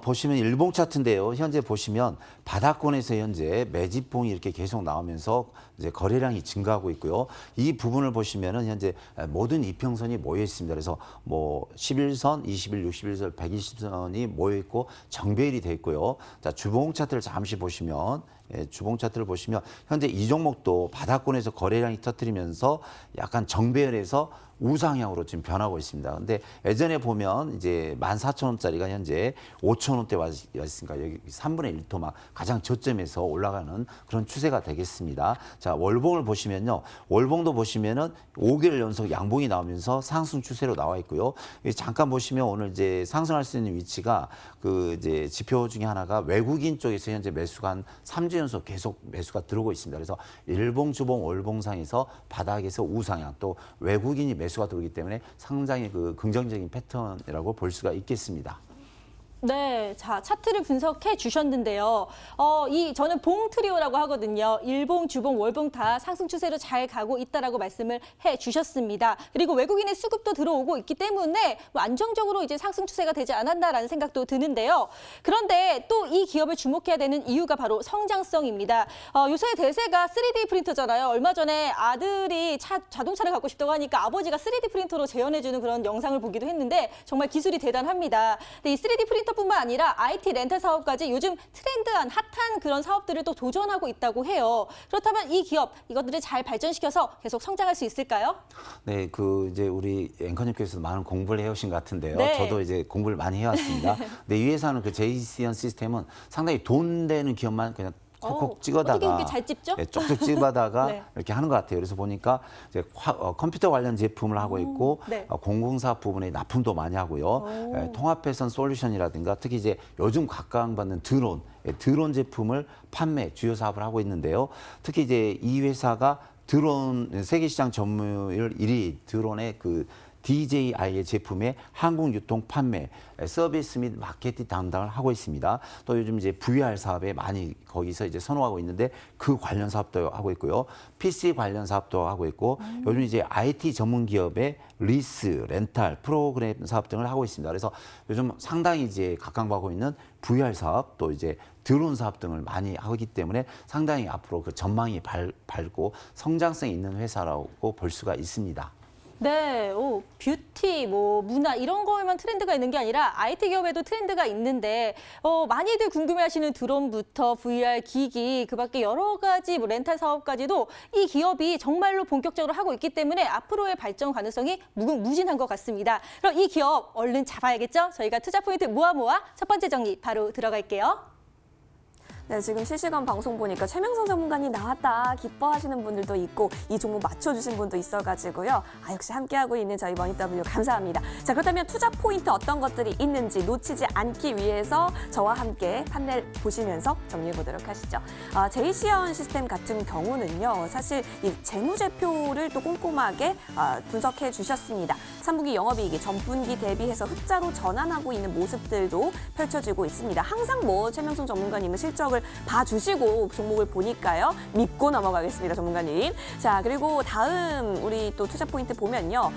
보시면 일봉 차트인데요. 현재 보시면 바닥권에서 현재 매집봉이 이렇게 계속 나오면서 이제 거래량이 증가하고 있고요. 이 부분을 보시면은 현재 모든 이평선이 모여 있습니다. 그래서 뭐 11선, 21, 61선, 120선이 모여 있고 정배열이 돼 있고요. 자, 주봉 차트를 잠시 보시면 주봉 차트를 보시면 현재 이 종목도 바닥권에서 거래량이 터뜨리면서 약간 정배열에서 우상향으로 지금 변하고 있습니다. 근데 예전에 보면 이제 14,000원짜리가 현재 5,000원대 와 있으니까 여기 3분의 1토막 가장 저점에서 올라가는 그런 추세가 되겠습니다. 자, 월봉을 보시면요. 월봉도 보시면은 5개월 연속 양봉이 나오면서 상승 추세로 나와 있고요. 잠깐 보시면 오늘 이제 상승할 수 있는 위치가 그 이제 지표 중에 하나가 외국인 쪽에서 현재 매수가 한 3주 연속 계속 매수가 들어오고 있습니다. 그래서 일봉, 주봉, 월봉상에서 바닥에서 우상향 또 외국인이 매수가 들어오기 때문에 상당히 그 긍정적인 패턴이라고 볼 수가 있겠습니다. 네, 자 차트를 분석해 주셨는데요. 저는 봉 트리오라고 하거든요. 일봉, 주봉, 월봉 다 상승 추세로 잘 가고 있다라고 말씀을 해 주셨습니다. 그리고 외국인의 수급도 들어오고 있기 때문에 뭐 안정적으로 이제 상승 추세가 되지 않았나라는 생각도 드는데요. 그런데 또 이 기업을 주목해야 되는 이유가 바로 성장성입니다. 요새 대세가 3D 프린터잖아요. 얼마 전에 아들이 자동차를 갖고 싶다고 하니까 아버지가 3D 프린터로 재현해주는 그런 영상을 보기도 했는데 정말 기술이 대단합니다. 근데 이 3D 프린터 뿐만 아니라 IT 렌탈 사업까지 요즘 트렌드한 핫한 그런 사업들을 또 도전하고 있다고 해요. 그렇다면 이 기업 이것들을 잘 발전시켜서 계속 성장할 수 있을까요? 네, 그 이제 우리 앵커님께서 많은 공부를 해오신 것 같은데요. 네. 저도 이제 공부를 많이 해왔습니다. 근데 이 회사는 그 제이시언 시스템은 상당히 돈 되는 기업만 그냥 콕콕 찍어다가 어떻게 그렇게 잘 찝죠? 네, 쪽쪽 집어다가 네. 이렇게 하는 것 같아요. 그래서 보니까 이제 컴퓨터 관련 제품을 하고 있고 네. 공공사업 부분에 납품도 많이 하고요. 통합회선 솔루션이라든가 특히 이제 요즘 각광받는 드론 제품을 판매 주요 사업을 하고 있는데요. 특히 이제 이 회사가 드론 세계 시장 점유율 1위 드론의 그 DJI의 제품의 한국 유통 판매, 서비스 및 마케팅 담당을 하고 있습니다. 또 요즘 이제 VR 사업에 많이 거기서 이제 선호하고 있는데 그 관련 사업도 하고 있고요. PC 관련 사업도 하고 있고 요즘 이제 IT 전문 기업의 리스, 렌탈, 프로그램 사업 등을 하고 있습니다. 그래서 요즘 상당히 이제 각광받고 있는 VR 사업 또 이제 드론 사업 등을 많이 하기 때문에 상당히 앞으로 그 전망이 밝고 성장성이 있는 회사라고 볼 수가 있습니다. 네, 뷰티, 뭐 문화 이런 거에만 트렌드가 있는 게 아니라 IT 기업에도 트렌드가 있는데 많이들 궁금해하시는 드론부터 VR 기기, 그밖에 여러 가지 뭐 렌탈 사업까지도 이 기업이 정말로 본격적으로 하고 있기 때문에 앞으로의 발전 가능성이 무궁무진한 것 같습니다. 그럼 이 기업 얼른 잡아야겠죠? 저희가 투자 포인트 모아 첫 번째 정리 바로 들어갈게요. 네, 지금 실시간 방송 보니까 최명성 전문가님 나왔다 기뻐하시는 분들도 있고 이 종목 맞춰주신 분도 있어가지고요. 역시 함께하고 있는 저희 머니W 감사합니다. 자, 그렇다면 투자 포인트 어떤 것들이 있는지 놓치지 않기 위해서 저와 함께 판넬 보시면서 정리해보도록 하시죠. 제이시언 시스템 같은 경우는요. 사실 이 재무제표를 또 꼼꼼하게 분석해 주셨습니다. 3분기 영업이익이 전분기 대비해서 흑자로 전환하고 있는 모습들도 펼쳐지고 있습니다. 항상 뭐 최명성 전문가님은 실적을 봐주시고 종목을 보니까요. 믿고 넘어가겠습니다, 전문가님. 자, 그리고 다음 우리 또 투자 포인트 보면요.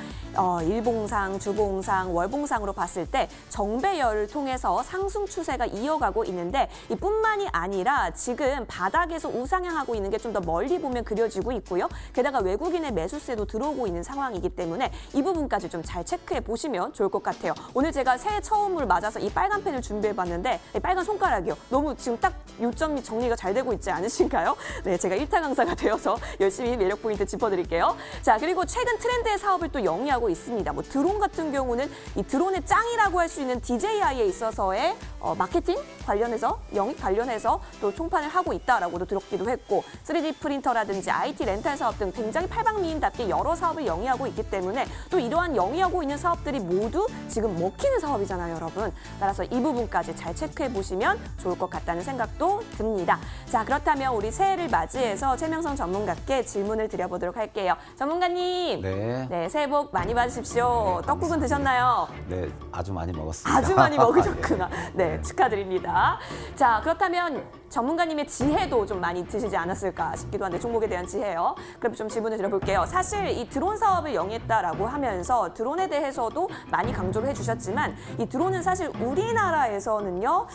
일봉상, 주봉상, 월봉상으로 봤을 때 정배열을 통해서 상승 추세가 이어가고 있는데 이뿐만이 아니라 지금 바닥에서 우상향하고 있는 게 좀 더 멀리 보면 그려지고 있고요. 게다가 외국인의 매수세도 들어오고 있는 상황이기 때문에 이 부분까지 좀 잘 체크해 보시면 좋을 것 같아요. 오늘 제가 새해 처음을 맞아서 이 빨간 펜을 준비해 봤는데 빨간 손가락이요. 너무 지금 딱 요점이 정리가 잘 되고 있지 않으신가요? 네, 제가 1타 강사가 되어서 열심히 매력 포인트 짚어드릴게요. 자, 그리고 최근 트렌드의 사업을 또 영위하고 있습니다. 뭐 드론 같은 경우는 이 드론의 짱이라고 할 수 있는 DJI에 있어서의 마케팅 관련해서 영입 관련해서 또 총판을 하고 있다라고도 들었기도 했고 3D 프린터라든지 IT 렌탈 사업 등 굉장히 팔방미인답게 여러 사업을 영위하고 있기 때문에 또 이러한 영위하고 있는 사업들이 모두 지금 먹히는 사업이잖아요, 여러분. 따라서 이 부분까지 잘 체크해 보시면 좋을 것 같다는 생각도 듭니다. 자, 그렇다면 우리 새해를 맞이해서 최명성 전문가께 질문을 드려보도록 할게요. 전문가님, 네. 새해 복 많이 받으십시오. 떡국은 드셨나요? 네, 아주 많이 먹었습니다. 아주 많이 먹으셨구나. 네, 축하드립니다. 자, 그렇다면 전문가님의 지혜도 좀 많이 드시지 않았을까 싶기도 한데, 종목에 대한 지혜요. 그럼 좀 질문을 드려볼게요. 사실 이 드론 사업을 영위했다라고 하면서 드론에 대해서도 많이 강조를 해주셨지만, 이 드론은 사실 우리나라에서는요,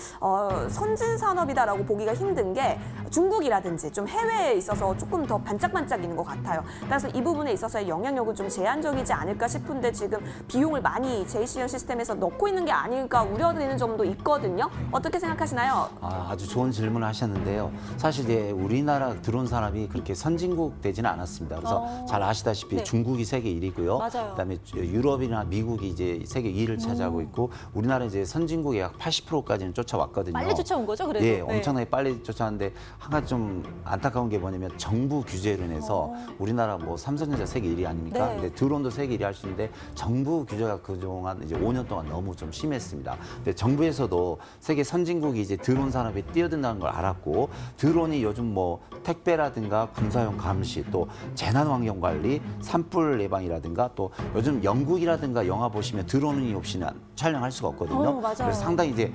선진 산업이다라고 보기가 힘든 게 중국이라든지 좀 해외에 있어서 조금 더 반짝반짝이는 것 같아요. 따라서 이 부분에 있어서의 영향력은 좀 제한적이지 않을까 싶은데, 지금 비용을 많이 JCN 시스템에서 넣고 있는 게 아닐까 우려되는 점도 있거든요. 어떻게 생각하시나요? 아주 좋은 질문을 하셨는데요. 사실 이제 우리나라 드론 산업이 그렇게 선진국 되지는 않았습니다. 그래서 잘 아시다시피 네. 중국이 세계 1위고요. 맞아요. 그다음에 유럽이나 미국이 이제 세계 2위를 차지하고 있고, 우리나라 이제 선진국의 약 80%까지는 쫓아왔거든요. 빨리 쫓아온 거죠, 그래도? 예, 네. 엄청나게 빨리 쫓아왔는데, 한 가지 좀 안타까운 게 뭐냐면 정부 규제로 인해서 우리나라 뭐 삼성전자 세계 1위 아닙니까? 네. 근데 드론도 세계 1위 할 수 있는데 정부 규제가 그동안 이제 5년 동안 너무 좀 심했습니다. 근데 정부에서도 세계 선진국이 이제 드론 산업에 뛰어든다는 걸 알았고, 드론이 요즘 뭐 택배라든가 군사용 감시, 또 재난 환경 관리, 산불 예방이라든가, 또 요즘 영국이라든가 영화 보시면 드론이 없이는 촬영할 수가 없거든요. 맞아요. 그래서 상당히 이제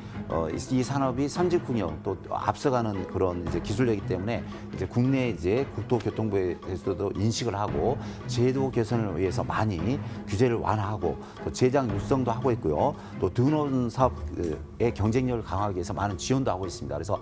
이 산업이 선진국이요, 또 앞서가는 그런 이제 기술력이기 때문에 이제 국내 이제 국토교통부에서도 인식을 하고 제도 개선을 위해서 많이 규제를 완화하고, 또 제작 육성도 하고 있고요. 또 드론 사업의 경쟁력을 강화하기 위해서 많은 지원도 하고 있습니다. 그래서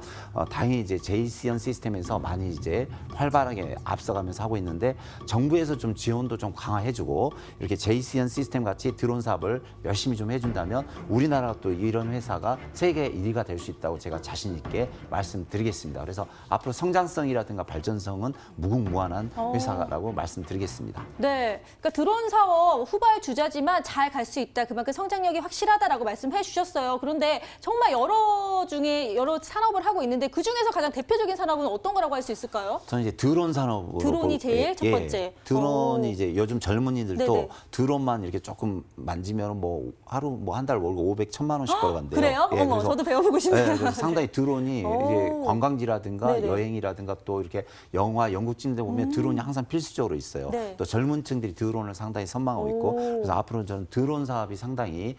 다행히 이제 JCN 시스템에서 많이 이제 활발하게 앞서가면서 하고 있는데, 정부에서 좀 지원도 좀 강화해주고 이렇게 JCN 시스템 같이 드론 사업을 열심히 좀 해준다면 우리나라 또 이런 회사가 세계 1위가 될 수 있다고 제가 자신 있게 말씀드리겠습니다. 그래서 앞으로 성장성이라든가 발전성은 무궁무한한 회사라고 말씀드리겠습니다. 네, 그러니까 드론 사업 후발 주자지만 잘 갈 수 있다. 그만큼 성장력이 확실하다라고 말씀해 주셨어요. 그런데 정말 여러 산업을 하고 있는데 그 중에서 가장 대표적인 산업은 어떤 거라고 할 수 있을까요? 저는 이제 드론 산업으로 드론이 제일 첫 번째. 드론이 오. 이제 요즘 젊은이들도 네네. 드론만 이렇게 조금 만지면 뭐 하루 뭐 한 달 월급 500, 1000만 원씩 벌어간대요. 그래요? 예, 어머, 그래서 저도 배워보고 싶네요. 네, 그래서 상당히 드론이 오. 이제 관광지라든가 네네. 여행이라든가 또 이렇게 영화, 연극 찍는 데 보면 드론이 항상 필수적으로 있어요. 네. 또 젊은 층들이 드론을 상당히 선망하고 있고, 그래서 앞으로는 저는 드론 사업이 상당히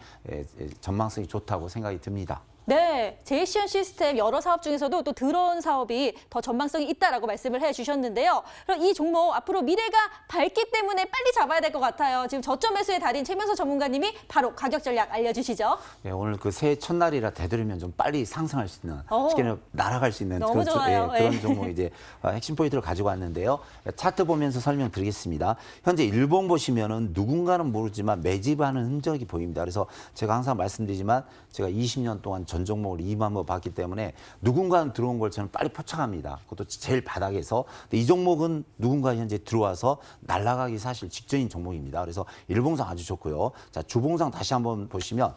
전망성이 좋다고 생각이 듭니다. 네, JCN 시스템 여러 사업 중에서도 또 드론 사업이 더 전망성이 있다라고 말씀을 해주셨는데요. 그럼 이 종목 앞으로 미래가 밝기 때문에 빨리 잡아야 될 것 같아요. 지금 저점 매수의 달인 최명서 전문가님이 바로 가격 전략 알려주시죠. 네, 오늘 그 새해 첫날이라 되도록이면 좀 빨리 상승할 수 있는, 쉽게 말하면 날아갈 수 있는 너무 그런, 좋아요. 그런 예. 종목 이제 핵심 포인트를 가지고 왔는데요. 차트 보면서 설명드리겠습니다. 현재 일봉 보시면은 누군가는 모르지만 매집하는 흔적이 보입니다. 그래서 제가 항상 말씀드리지만 제가 20년 동안 전 종목을 2만 번 봤기 때문에 누군가는 들어온 걸 저는 빨리 포착합니다. 그것도 제일 바닥에서. 근데 이 종목은 누군가 현재 들어와서 날아가기 사실 직전인 종목입니다. 그래서 일봉상 아주 좋고요. 자, 주봉상 다시 한번 보시면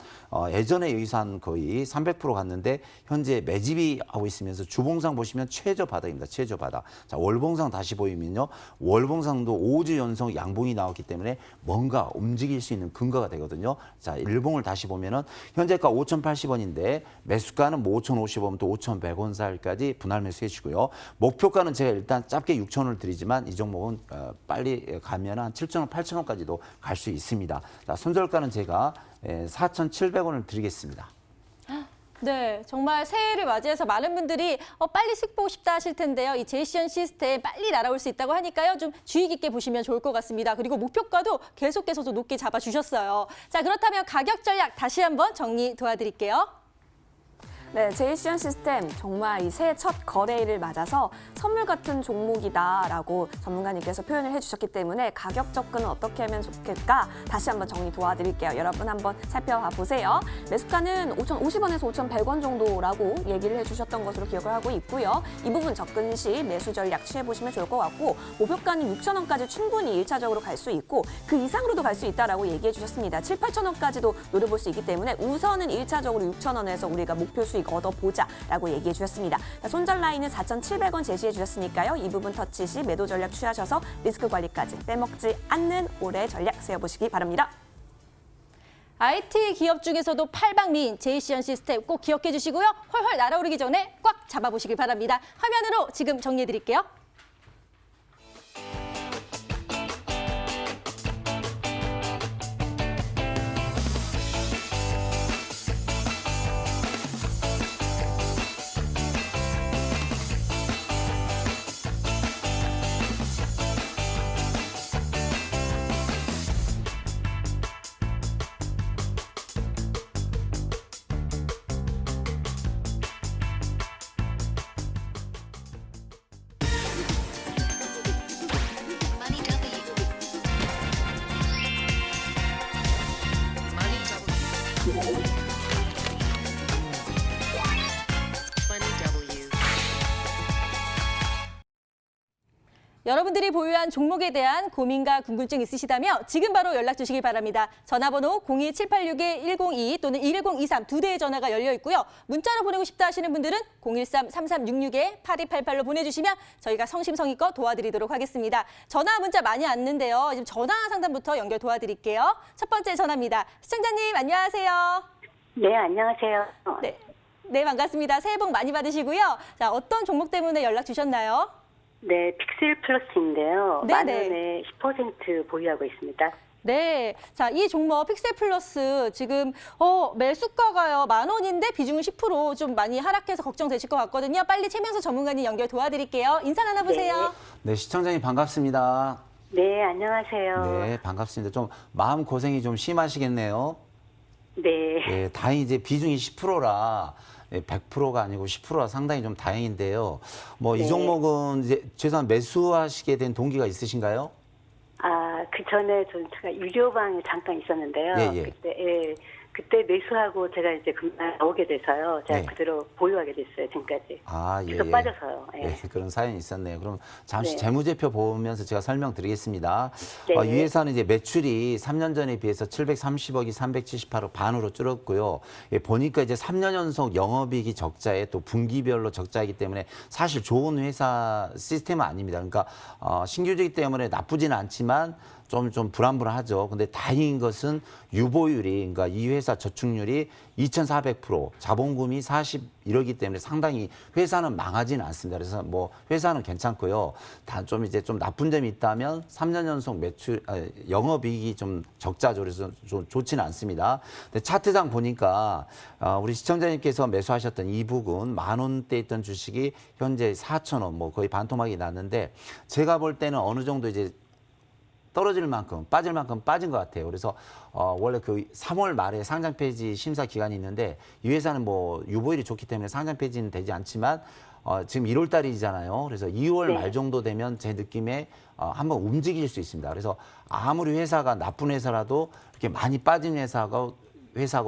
예전에 여기서 한 거의 300% 갔는데 현재 매집이 하고 있으면서 주봉상 보시면 최저 바닥입니다. 최저 바닥. 자, 월봉상 다시 보이면요. 월봉상도 5주 연속 양봉이 나왔기 때문에 뭔가 움직일 수 있는 근거가 되거든요. 자, 일봉을 다시 보면은 현재가 5,080원인데 매수가는 뭐 5,050원 또 5,100원 사이까지 분할 매수해 주고요. 목표가는 제가 일단 짧게 6,000원을 드리지만 이 종목은 빨리 가면 한 7,000원, 8,000원까지도 갈 수 있습니다. 자, 손절가는 제가 4,700원을 드리겠습니다. 네, 정말 새해를 맞이해서 많은 분들이 빨리 수익 보고 싶다 하실 텐데요. 이 JCN 시스템 빨리 날아올 수 있다고 하니까요. 좀 주의 깊게 보시면 좋을 것 같습니다. 그리고 목표가도 계속해서 높게 잡아주셨어요. 자, 그렇다면 가격 전략 다시 한번 정리 도와드릴게요. 네, JCN 시스템 정말 이 새해 첫 거래일을 맞아서 선물 같은 종목이다라고 전문가님께서 표현을 해주셨기 때문에 가격 접근은 어떻게 하면 좋을까 다시 한번 정리 도와드릴게요. 여러분 한번 살펴봐 보세요. 매수가는 5,050원에서 5,100원 정도라고 얘기를 해주셨던 것으로 기억을 하고 있고요. 이 부분 접근 시 매수 전략 취해보시면 좋을 것 같고, 목표가는 6,000원까지 충분히 1차적으로 갈 수 있고 그 이상으로도 갈 수 있다라고 얘기해 주셨습니다. 7, 8,000원까지도 노려볼 수 있기 때문에 우선은 1차적으로 6,000원에서 우리가 목표 수익 얻어보자라고 얘기해 주셨습니다. 자, 손절 라인은 4,700원 제시해 주셨으니까요. 이 부분 터치 시 매도 전략 취하셔서 리스크 관리까지 빼먹지 않는 올해 전략 세워보시기 바랍니다. IT 기업 중에서도 팔방미인 제이시언 시스템 꼭 기억해 주시고요. 헐헐 날아오르기 전에 꽉 잡아보시길 바랍니다. 화면으로 지금 정리해 드릴게요. Money W. Money W. Money W. 여러분들이 보유한 종목에 대한 고민과 궁금증 있으시다면 지금 바로 연락 주시기 바랍니다. 전화번호 02786-102 또는 1023 두 대의 전화가 열려 있고요. 문자로 보내고 싶다 하시는 분들은 013-3366-8288로 보내주시면 저희가 성심성의껏 도와드리도록 하겠습니다. 전화 문자 많이 왔는데요. 지금 전화 상담부터 연결 도와드릴게요. 첫 번째 전화입니다. 시청자님 안녕하세요. 네, 안녕하세요. 네, 반갑습니다. 새해 복 많이 받으시고요. 자, 어떤 종목 때문에 연락 주셨나요? 네, 픽셀 플러스인데요. 네네. 만 원에 10% 보유하고 있습니다. 네. 자, 이 종목 픽셀 플러스 지금 매수가가요 10,000원인데 비중은 10%좀 많이 하락해서 걱정되실 것 같거든요. 빨리 최명수 전문가님 연결 도와드릴게요. 인사 나눠보세요. 네, 시청자님 반갑습니다. 네, 안녕하세요. 네, 반갑습니다. 좀 마음 고생이 좀 심하시겠네요. 네. 예, 다행히 이제 비중이 10%라 100%가 아니고 10%라 상당히 좀 다행인데요. 뭐 이 네. 종목은 이제 최소한 매수하시게 된 동기가 있으신가요? 아, 그 전에 제가 유료방에 잠깐 있었는데요. 예. 그때 매수하고 제가 이제 금방 나오게 돼서요. 제가 네. 그대로 보유하게 됐어요, 지금까지. 아, 예. 계속 빠져서요. 예. 예, 그런 사연이 있었네요. 그럼 잠시 네. 재무제표 보면서 제가 설명드리겠습니다. 네. 이 회사는 이제 매출이 3년 전에 비해서 730억이 378억 반으로 줄었고요. 예, 보니까 이제 3년 연속 영업이익이 적자에 또 분기별로 적자이기 때문에 사실 좋은 회사 시스템은 아닙니다. 그러니까 신규주기 때문에 나쁘지는 않지만 좀 불안불안하죠. 근데 다행인 것은 유보율이, 그러니까 이 회사 저축률이 2,400%, 자본금이 41억이기 때문에 상당히 회사는 망하지는 않습니다. 그래서 뭐 회사는 괜찮고요. 단 좀 이제 좀 나쁜 점이 있다면 3년 연속 영업이익이 좀 적자죠. 그래서 좀 좋지는 않습니다. 근데 차트상 보니까 우리 시청자님께서 매수하셨던 이 부분 10,000원대 있던 주식이 현재 4,000원, 뭐 거의 반토막이 났는데 제가 볼 때는 어느 정도 이제 떨어질 만큼, 빠질 만큼 빠진 것 같아요. 그래서 원래 그 3월 말에 상장 폐지 심사 기간이 있는데 이 회사는 뭐 유보율이 좋기 때문에 상장 폐지는 되지 않지만 지금 1월 달이잖아요. 그래서 2월 네. 말 정도 되면 제 느낌에 한번 움직일 수 있습니다. 그래서 아무리 회사가 나쁜 회사라도 이렇게 많이 빠진 회사고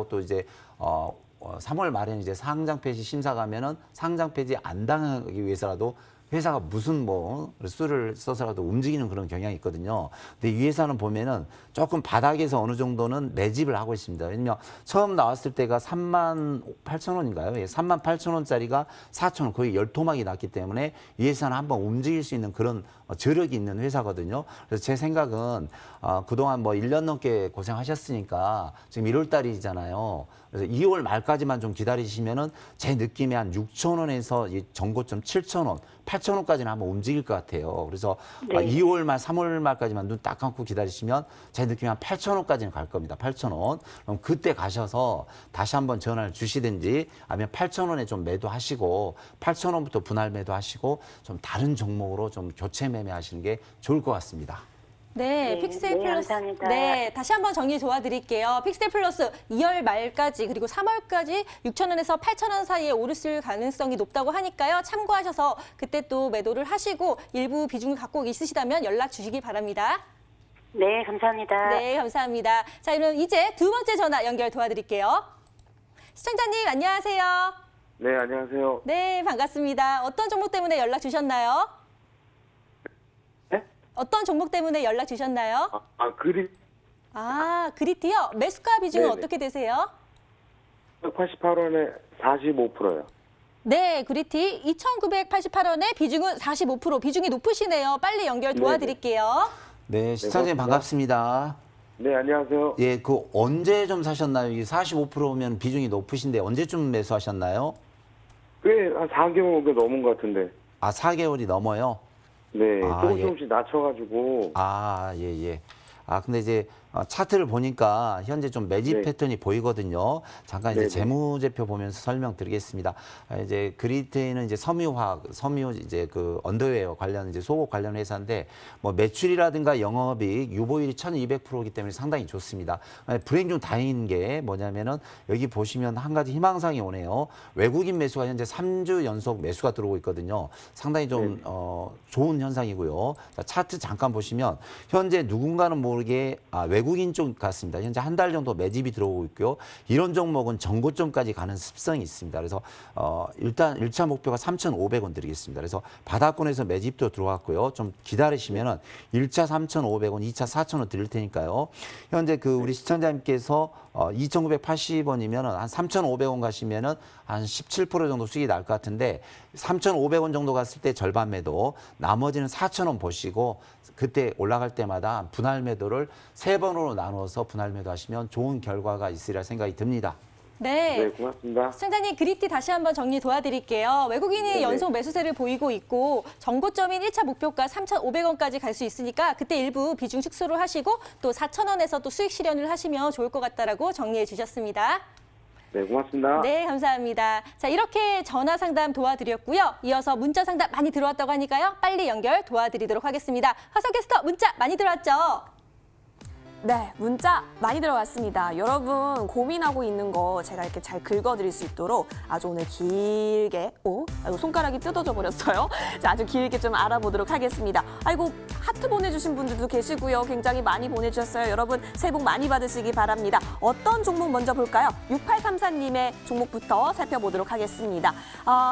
또 이제 3월 말에는 이제 상장 폐지 심사 가면은 상장 폐지 안 당하기 위해서라도 회사가 무슨 뭐 수를 써서라도 움직이는 그런 경향이 있거든요. 근데 이 회사는 보면은 조금 바닥에서 어느 정도는 매집을 하고 있습니다. 왜냐면 처음 나왔을 때가 38,000원인가요? 예, 38,000원짜리가 4,000원, 거의 10토막이 났기 때문에 이 회사는 한번 움직일 수 있는 그런 저력이 있는 회사거든요. 그래서 제 생각은 그동안 뭐 1년 넘게 고생하셨으니까 지금 1월 달이잖아요. 그래서 2월 말까지만 좀 기다리시면은 제 느낌에 한 6,000원에서 이 전고점 7,000원, 8,000원까지는 한번 움직일 것 같아요. 그래서 네. 2월 말, 3월 말까지만 눈 딱 감고 기다리시면 제 느낌에 한 8,000원까지는 갈 겁니다. 8,000원. 그럼 그때 가셔서 다시 한번 전화를 주시든지 아니면 8,000원에 좀 매도하시고 8,000원부터 분할 매도하시고 좀 다른 종목으로 좀 교체 매매하시는 게 좋을 것 같습니다. 네, 네, 픽셀 네, 플러스. 감사합니다. 네, 다시 한번 정리 도와드릴게요. 픽셀 플러스 2월 말까지 그리고 3월까지 6,000원에서 8,000원 사이에 오르실 가능성이 높다고 하니까요. 참고하셔서 그때 또 매도를 하시고 일부 비중을 갖고 있으시다면 연락 주시기 바랍니다. 네, 감사합니다. 네, 감사합니다. 자, 그럼 이제 두 번째 전화 연결 도와드릴게요. 시청자님 안녕하세요. 네, 안녕하세요. 네, 반갑습니다. 어떤 종목 때문에 연락 주셨나요? 네? 어떤 종목 때문에 연락 주셨나요? 그리티요. 매수가 비중은 네네. 어떻게 되세요? 188원에 45%요. 네, 그리티 2,988원에 비중은 45%. 비중이 높으시네요. 빨리 연결 도와드릴게요. 네, 시청자님 고맙습니다. 반갑습니다. 네, 안녕하세요. 예, 그 언제 좀 사셨나요? 이게 45%면 비중이 높으신데 언제쯤 매수하셨나요? 한 4개월 넘은 것 같은데. 아, 4개월이 넘어요? 네, 아, 예. 조금씩 낮춰가지고. 아, 예, 예. 아, 근데 이제 차트를 보니까 현재 좀 매집 네. 패턴이 보이거든요. 잠깐 이제 네네. 재무제표 보면서 설명드리겠습니다. 이제 그리트는 이제 섬유화학, 섬유 이제 그 언더웨어 관련 이제 속옷 관련 회사인데 뭐 매출이라든가 영업이익, 유보율이 1,200%이기 때문에 상당히 좋습니다. 불행 중 다행인 게 뭐냐면은 여기 보시면 한 가지 희망사항이 오네요. 외국인 매수가 현재 3주 연속 매수가 들어오고 있거든요. 상당히 좀 네. 좋은 현상이고요. 자, 차트 잠깐 보시면 현재 누군가는 모르게 외국인 쪽 같습니다. 현재 한 달 정도 매집이 들어오고 있고요. 이런 종목은 전고점까지 가는 습성이 있습니다. 그래서 일단 1차 목표가 3,500원 드리겠습니다. 그래서 바닥권에서 매집도 들어왔고요. 좀 기다리시면은 1차 3,500원, 2차 4,000원 드릴 테니까요. 현재 그 우리 시청자님께서 2,980원이면은 한 3,500원 가시면은 한 17% 정도 수익이 날 것 같은데 3,500원 정도 갔을 때 절반 매도, 나머지는 4,000원 보시고 그때 올라갈 때마다 분할 매도를 3번으로 나눠서 분할 매도하시면 좋은 결과가 있으리라 생각이 듭니다. 네. 네, 고맙습니다. 시청자님 그리티 다시 한번 정리 도와드릴게요. 외국인이 네네. 연속 매수세를 보이고 있고 정고점인 1차 목표가 3,500원까지 갈 수 있으니까 그때 일부 비중 축소를 하시고 또 4,000원에서 또 수익 실현을 하시면 좋을 것 같다라고 정리해 주셨습니다. 네, 고맙습니다. 네, 감사합니다. 자, 이렇게 전화 상담 도와드렸고요. 이어서 문자 상담 많이 들어왔다고 하니까요. 빨리 연결 도와드리도록 하겠습니다. 화성 캐스터 문자 많이 들어왔죠? 네, 문자 많이 들어왔습니다. 여러분 고민하고 있는 거 제가 이렇게 잘 긁어드릴 수 있도록 아주 오늘 길게, 아이고 손가락이 뜯어져 버렸어요. 자, 아주 길게 좀 알아보도록 하겠습니다. 아이고 하트 보내주신 분들도 계시고요. 굉장히 많이 보내주셨어요. 여러분 새해 복 많이 받으시기 바랍니다. 어떤 종목 먼저 볼까요? 6834님의 종목부터 살펴보도록 하겠습니다.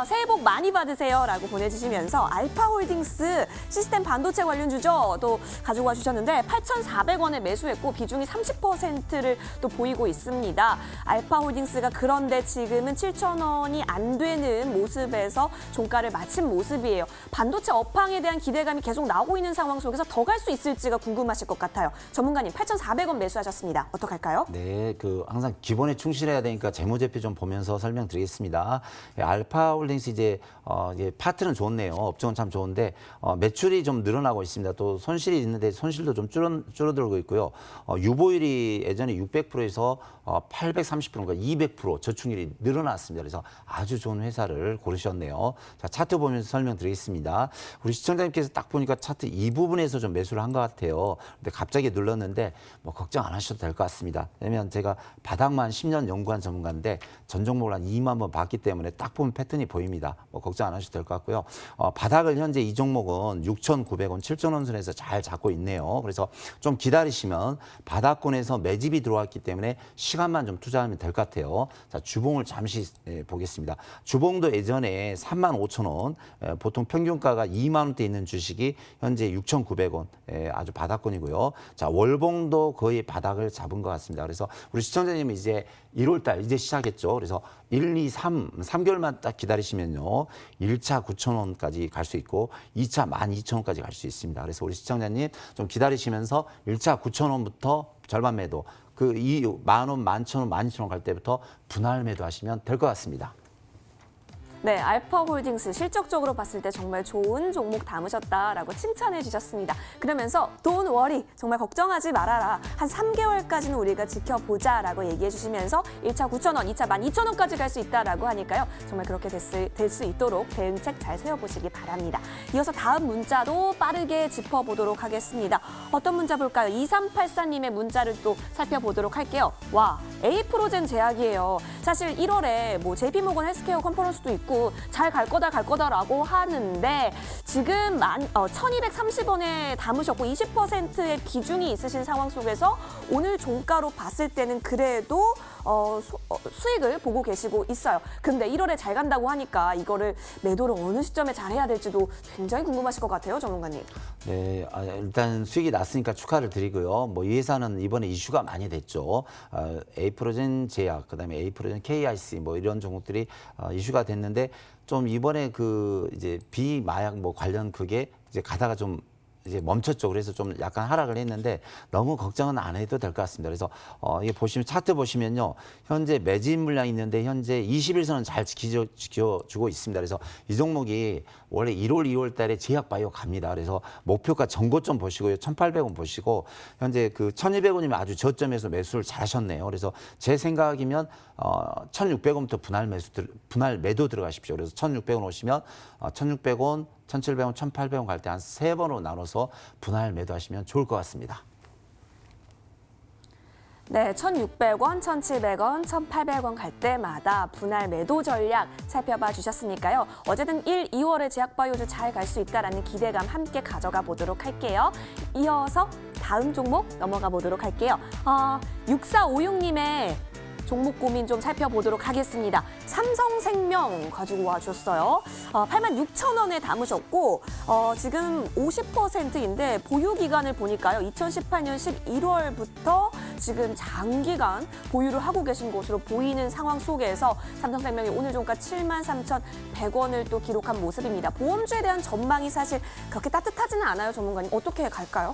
새해 복 많이 받으세요 라고 보내주시면서 알파홀딩스 시스템 반도체 관련주죠. 또 가지고 와주셨는데 8,400원에 매수했고 비중이 30%를 또 보이고 있습니다. 알파홀딩스가 그런데 지금은 7,000원이 안 되는 모습에서 종가를 마친 모습이에요. 반도체 업황에 대한 기대감이 계속 나오고 있는 상황 속에서 더 갈 수 있을지가 궁금하실 것 같아요. 전문가님 8,400원 매수하셨습니다. 어떡할까요? 네, 항상 기본에 충실해야 되니까 재무제표 좀 보면서 설명드리겠습니다. 알파홀딩스 이제 파트는 좋네요. 업종은 참 좋은데 매출이 좀 늘어나고 있습니다. 또 손실이 있는데 손실도 좀 줄어들고 있고요. 유보율이 예전에 600%에서 830%인가 200% 저축률이 늘어났습니다. 그래서 아주 좋은 회사를 고르셨네요. 자, 차트 보면서 설명드리겠습니다. 우리 시청자님께서 딱 보니까 차트 이 부분에서 좀 매수를 한 것 같아요. 근데 갑자기 눌렀는데 뭐 걱정 안 하셔도 될 것 같습니다. 왜냐면 제가 바닥만 10년 연구한 전문가인데 전 종목을 한 2만 번 봤기 때문에 딱 보면 패턴이 보입니다. 뭐 걱정 안 하셔도 될 것 같고요. 바닥을 현재 이 종목은 6,900원, 7,000원 선에서 잘 잡고 있네요. 그래서 좀 기다리시면 바닥권에서 매집이 들어왔기 때문에 시간만 좀 투자하면 될 것 같아요. 자, 주봉을 잠시 보겠습니다. 주봉도 예전에 35,000원, 보통 평균가가 2만 원대 있는 주식이 현재 6,900원, 아주 바닥권이고요. 자, 월봉도 거의 바닥을 잡은 것 같습니다. 그래서 우리 시청자님은 이제 1월달 이제 시작했죠. 그래서 1, 2, 3개월만 딱 기다리시면요. 1차 9,000원까지 갈 수 있고 2차 12,000원까지 갈 수 있습니다. 그래서 우리 시청자님 좀 기다리시면서 1차 9,000원부터 절반 매도, 그 10,000원, 11,000원, 12,000원 갈 때부터 분할 매도하시면 될 것 같습니다. 네, 알파홀딩스 실적적으로 봤을 때 정말 좋은 종목 담으셨다라고 칭찬해 주셨습니다. 그러면서 Don't worry, 정말 걱정하지 말아라. 한 3개월까지는 우리가 지켜보자라고 얘기해 주시면서 1차 9,000원, 2차 12,000원까지 갈 수 있다라고 하니까요. 정말 그렇게 될 수 있도록 대응책 잘 세워보시기 바랍니다. 이어서 다음 문자도 빠르게 짚어보도록 하겠습니다. 어떤 문자 볼까요? 2384님의 문자를 또 살펴보도록 할게요. 와, 에이프로젠 제약이에요. 사실 1월에 뭐 JP모건 헬스케어 컨퍼런스도 있고 잘 갈 거다라고 하는데 지금 1,230원에 담으셨고 20%의 비중이 있으신 상황 속에서 오늘 종가로 봤을 때는 그래도 수익을 보고 계시고 있어요. 근데 1월에 잘 간다고 하니까 이거를 매도를 어느 시점에 잘 해야 될지도 굉장히 궁금하실 것 같아요, 전문가님. 네, 일단 수익이 났으니까 축하를 드리고요. 뭐 이 회사는 이번에 이슈가 많이 됐죠. 에이프로젠 제약, 그다음에 에이프로젠 KIC 뭐 이런 종목들이 이슈가 됐는데 좀 이번에 그 이제 비마약 뭐 관련 그게 이제 가다가 좀 이제 멈췄죠. 그래서 좀 약간 하락을 했는데 너무 걱정은 안 해도 될 것 같습니다. 그래서 이게 보시면 차트 보시면요. 현재 매집 물량이 있는데 현재 21선은 잘 지켜주고 있습니다. 그래서 이 종목이 원래 1월, 2월 달에 제약 바이오 갑니다. 그래서 목표가 전고점 보시고요. 1,800원 보시고 현재 그 1,200원이면 아주 저점에서 매수를 잘 하셨네요. 그래서 제 생각이면 1,600원부터 분할 매도 들어가십시오. 그래서 1,600원 오시면 1,600원, 1,700원, 1,800원 갈 때 한 3번으로 나눠서 분할 매도하시면 좋을 것 같습니다. 네, 1,600원, 1,700원, 1,800원 갈 때마다 분할 매도 전략 살펴봐 주셨으니까요. 어쨌든 1, 2월에 제약바이오주 잘 갈 수 있다라는 기대감 함께 가져가 보도록 할게요. 이어서 다음 종목 넘어가 보도록 할게요. 6456님의 종목 고민 좀 살펴보도록 하겠습니다. 삼성생명 가지고 와주셨어요. 86,000원에 담으셨고 지금 50%인데 보유 기간을 보니까요. 2018년 11월부터 지금 장기간 보유를 하고 계신 것으로 보이는 상황 속에서 삼성생명이 오늘 종가 73,100원을 또 기록한 모습입니다. 보험주에 대한 전망이 사실 그렇게 따뜻하지는 않아요, 전문가님. 어떻게 갈까요?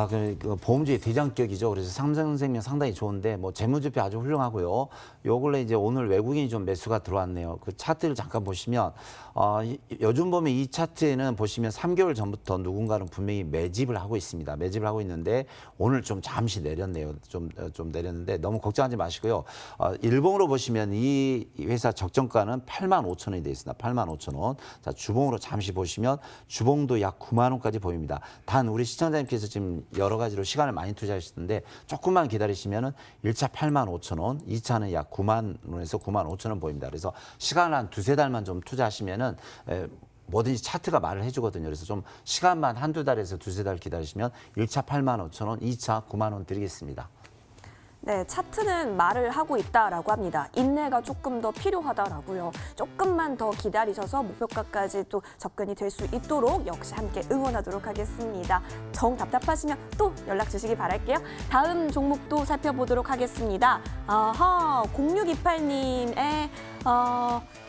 그 보험주의 대장격이죠. 그래서 삼성생명 상당히 좋은데 뭐 재무제표 아주 훌륭하고요. 요 근래 이제 오늘 외국인이 좀 매수가 들어왔네요. 그 차트를 잠깐 보시면 요즘 보면 이 차트에는 보시면 3개월 전부터 누군가는 분명히 매집을 하고 있습니다. 매집을 하고 있는데 오늘 좀 잠시 내렸네요. 좀 내렸는데 너무 걱정하지 마시고요. 일봉으로 보시면 이 회사 적정가는 85,000원이 되어 있습니다. 85,000원. 자, 주봉으로 잠시 보시면 주봉도 약 9만 원까지 보입니다. 단 우리 시청자님께서 지금 여러 가지로 시간을 많이 투자하시는데 조금만 기다리시면은 1차 85,000원, 2차는 약 9만 원에서 9만 5천 원 보입니다. 그래서 시간을 한 2-3달만 좀 투자하시면은 뭐든지 차트가 말을 해주거든요. 그래서 좀 시간만 한두 달에서 2-3달 기다리시면 1차 85,000원, 2차 9만 원 드리겠습니다. 네, 차트는 말을 하고 있다라고 합니다. 인내가 조금 더 필요하다라고요. 조금만 더 기다리셔서 목표가까지 또 접근이 될 수 있도록 역시 함께 응원하도록 하겠습니다. 정 답답하시면 또 연락 주시기 바랄게요. 다음 종목도 살펴보도록 하겠습니다. 0628님의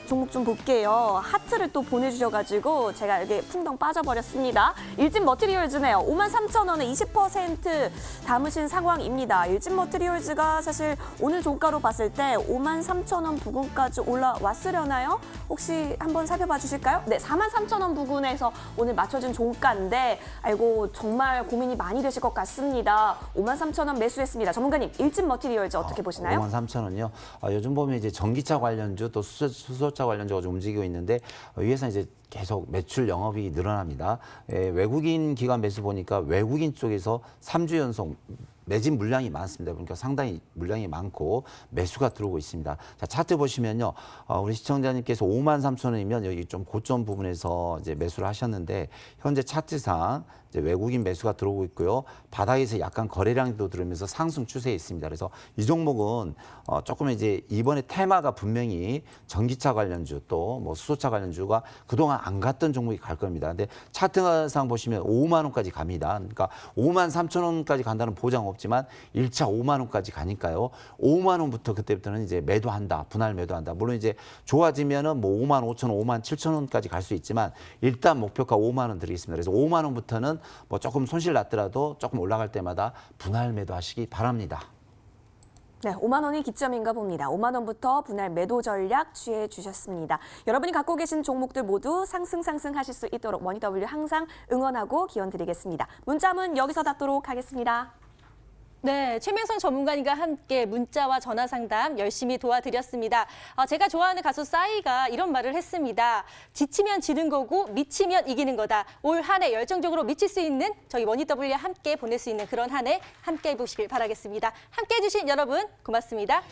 종목 좀 볼게요. 하트를 또 보내주셔가지고 제가 여기 풍덩 빠져버렸습니다. 일진 머티리얼즈네요. 53,000원에 20% 담으신 상황입니다. 일진 머티리얼즈가 사실 오늘 종가로 봤을 때 53,000원 부근까지 올라왔으려나요? 혹시 한번 살펴봐 주실까요? 네, 43,000원 부근에서 오늘 맞춰진 종가인데 아이고 정말 고민이 많이 되실 것 같습니다. 53,000원 매수했습니다. 전문가님, 일진 머티리얼즈 어떻게 보시나요? 53,000원이요. 요즘 보면 이제 전기차 관련주 또 수소차 관련주가 좀 움직이고 있는데 이 회사 이제 계속 매출 영업이 늘어납니다. 외국인 기관 매수 보니까 외국인 쪽에서 3주 연속 매집 물량이 많습니다. 그러니까 상당히 물량이 많고 매수가 들어오고 있습니다. 자, 차트 보시면요. 우리 시청자님께서 53,000원이면 여기 좀 고점 부분에서 이제 매수를 하셨는데 현재 차트상 이제 외국인 매수가 들어오고 있고요. 바닥에서 약간 거래량도 들으면서 상승 추세에 있습니다. 그래서 이 종목은 조금 이제 이번에 테마가 분명히 전기차 관련주 또 뭐 수소차 관련주가 그동안 안 갔던 종목이 갈 겁니다. 근데 차트상 보시면 5만 원까지 갑니다. 그러니까 53,000원까지 간다는 보장 없지만 1차 5만 원까지 가니까요. 5만 원부터 그때부터는 이제 매도한다. 분할 매도한다. 물론 이제 좋아지면은 뭐 5만 5천 원, 5만 7천 원까지 갈 수 있지만 일단 목표가 5만 원 드리겠습니다. 그래서 5만 원부터는 뭐 조금 손실 났더라도 조금 올라갈 때마다 분할 매도하시기 바랍니다. 네, 5만 원이 기점인가 봅니다. 5만 원부터 분할 매도 전략 취해 주셨습니다. 여러분이 갖고 계신 종목들 모두 상승하실 수 있도록 머니W 항상 응원하고 기원 드리겠습니다. 문자문 여기서 닫도록 하겠습니다. 네, 최명선 전문가님과 함께 문자와 전화 상담 열심히 도와드렸습니다. 제가 좋아하는 가수 싸이가 이런 말을 했습니다. 지치면 지는 거고 미치면 이기는 거다. 올 한 해 열정적으로 미칠 수 있는 저희 머니W와 함께 보낼 수 있는 그런 한 해 함께 해보시길 바라겠습니다. 함께 해주신 여러분 고맙습니다.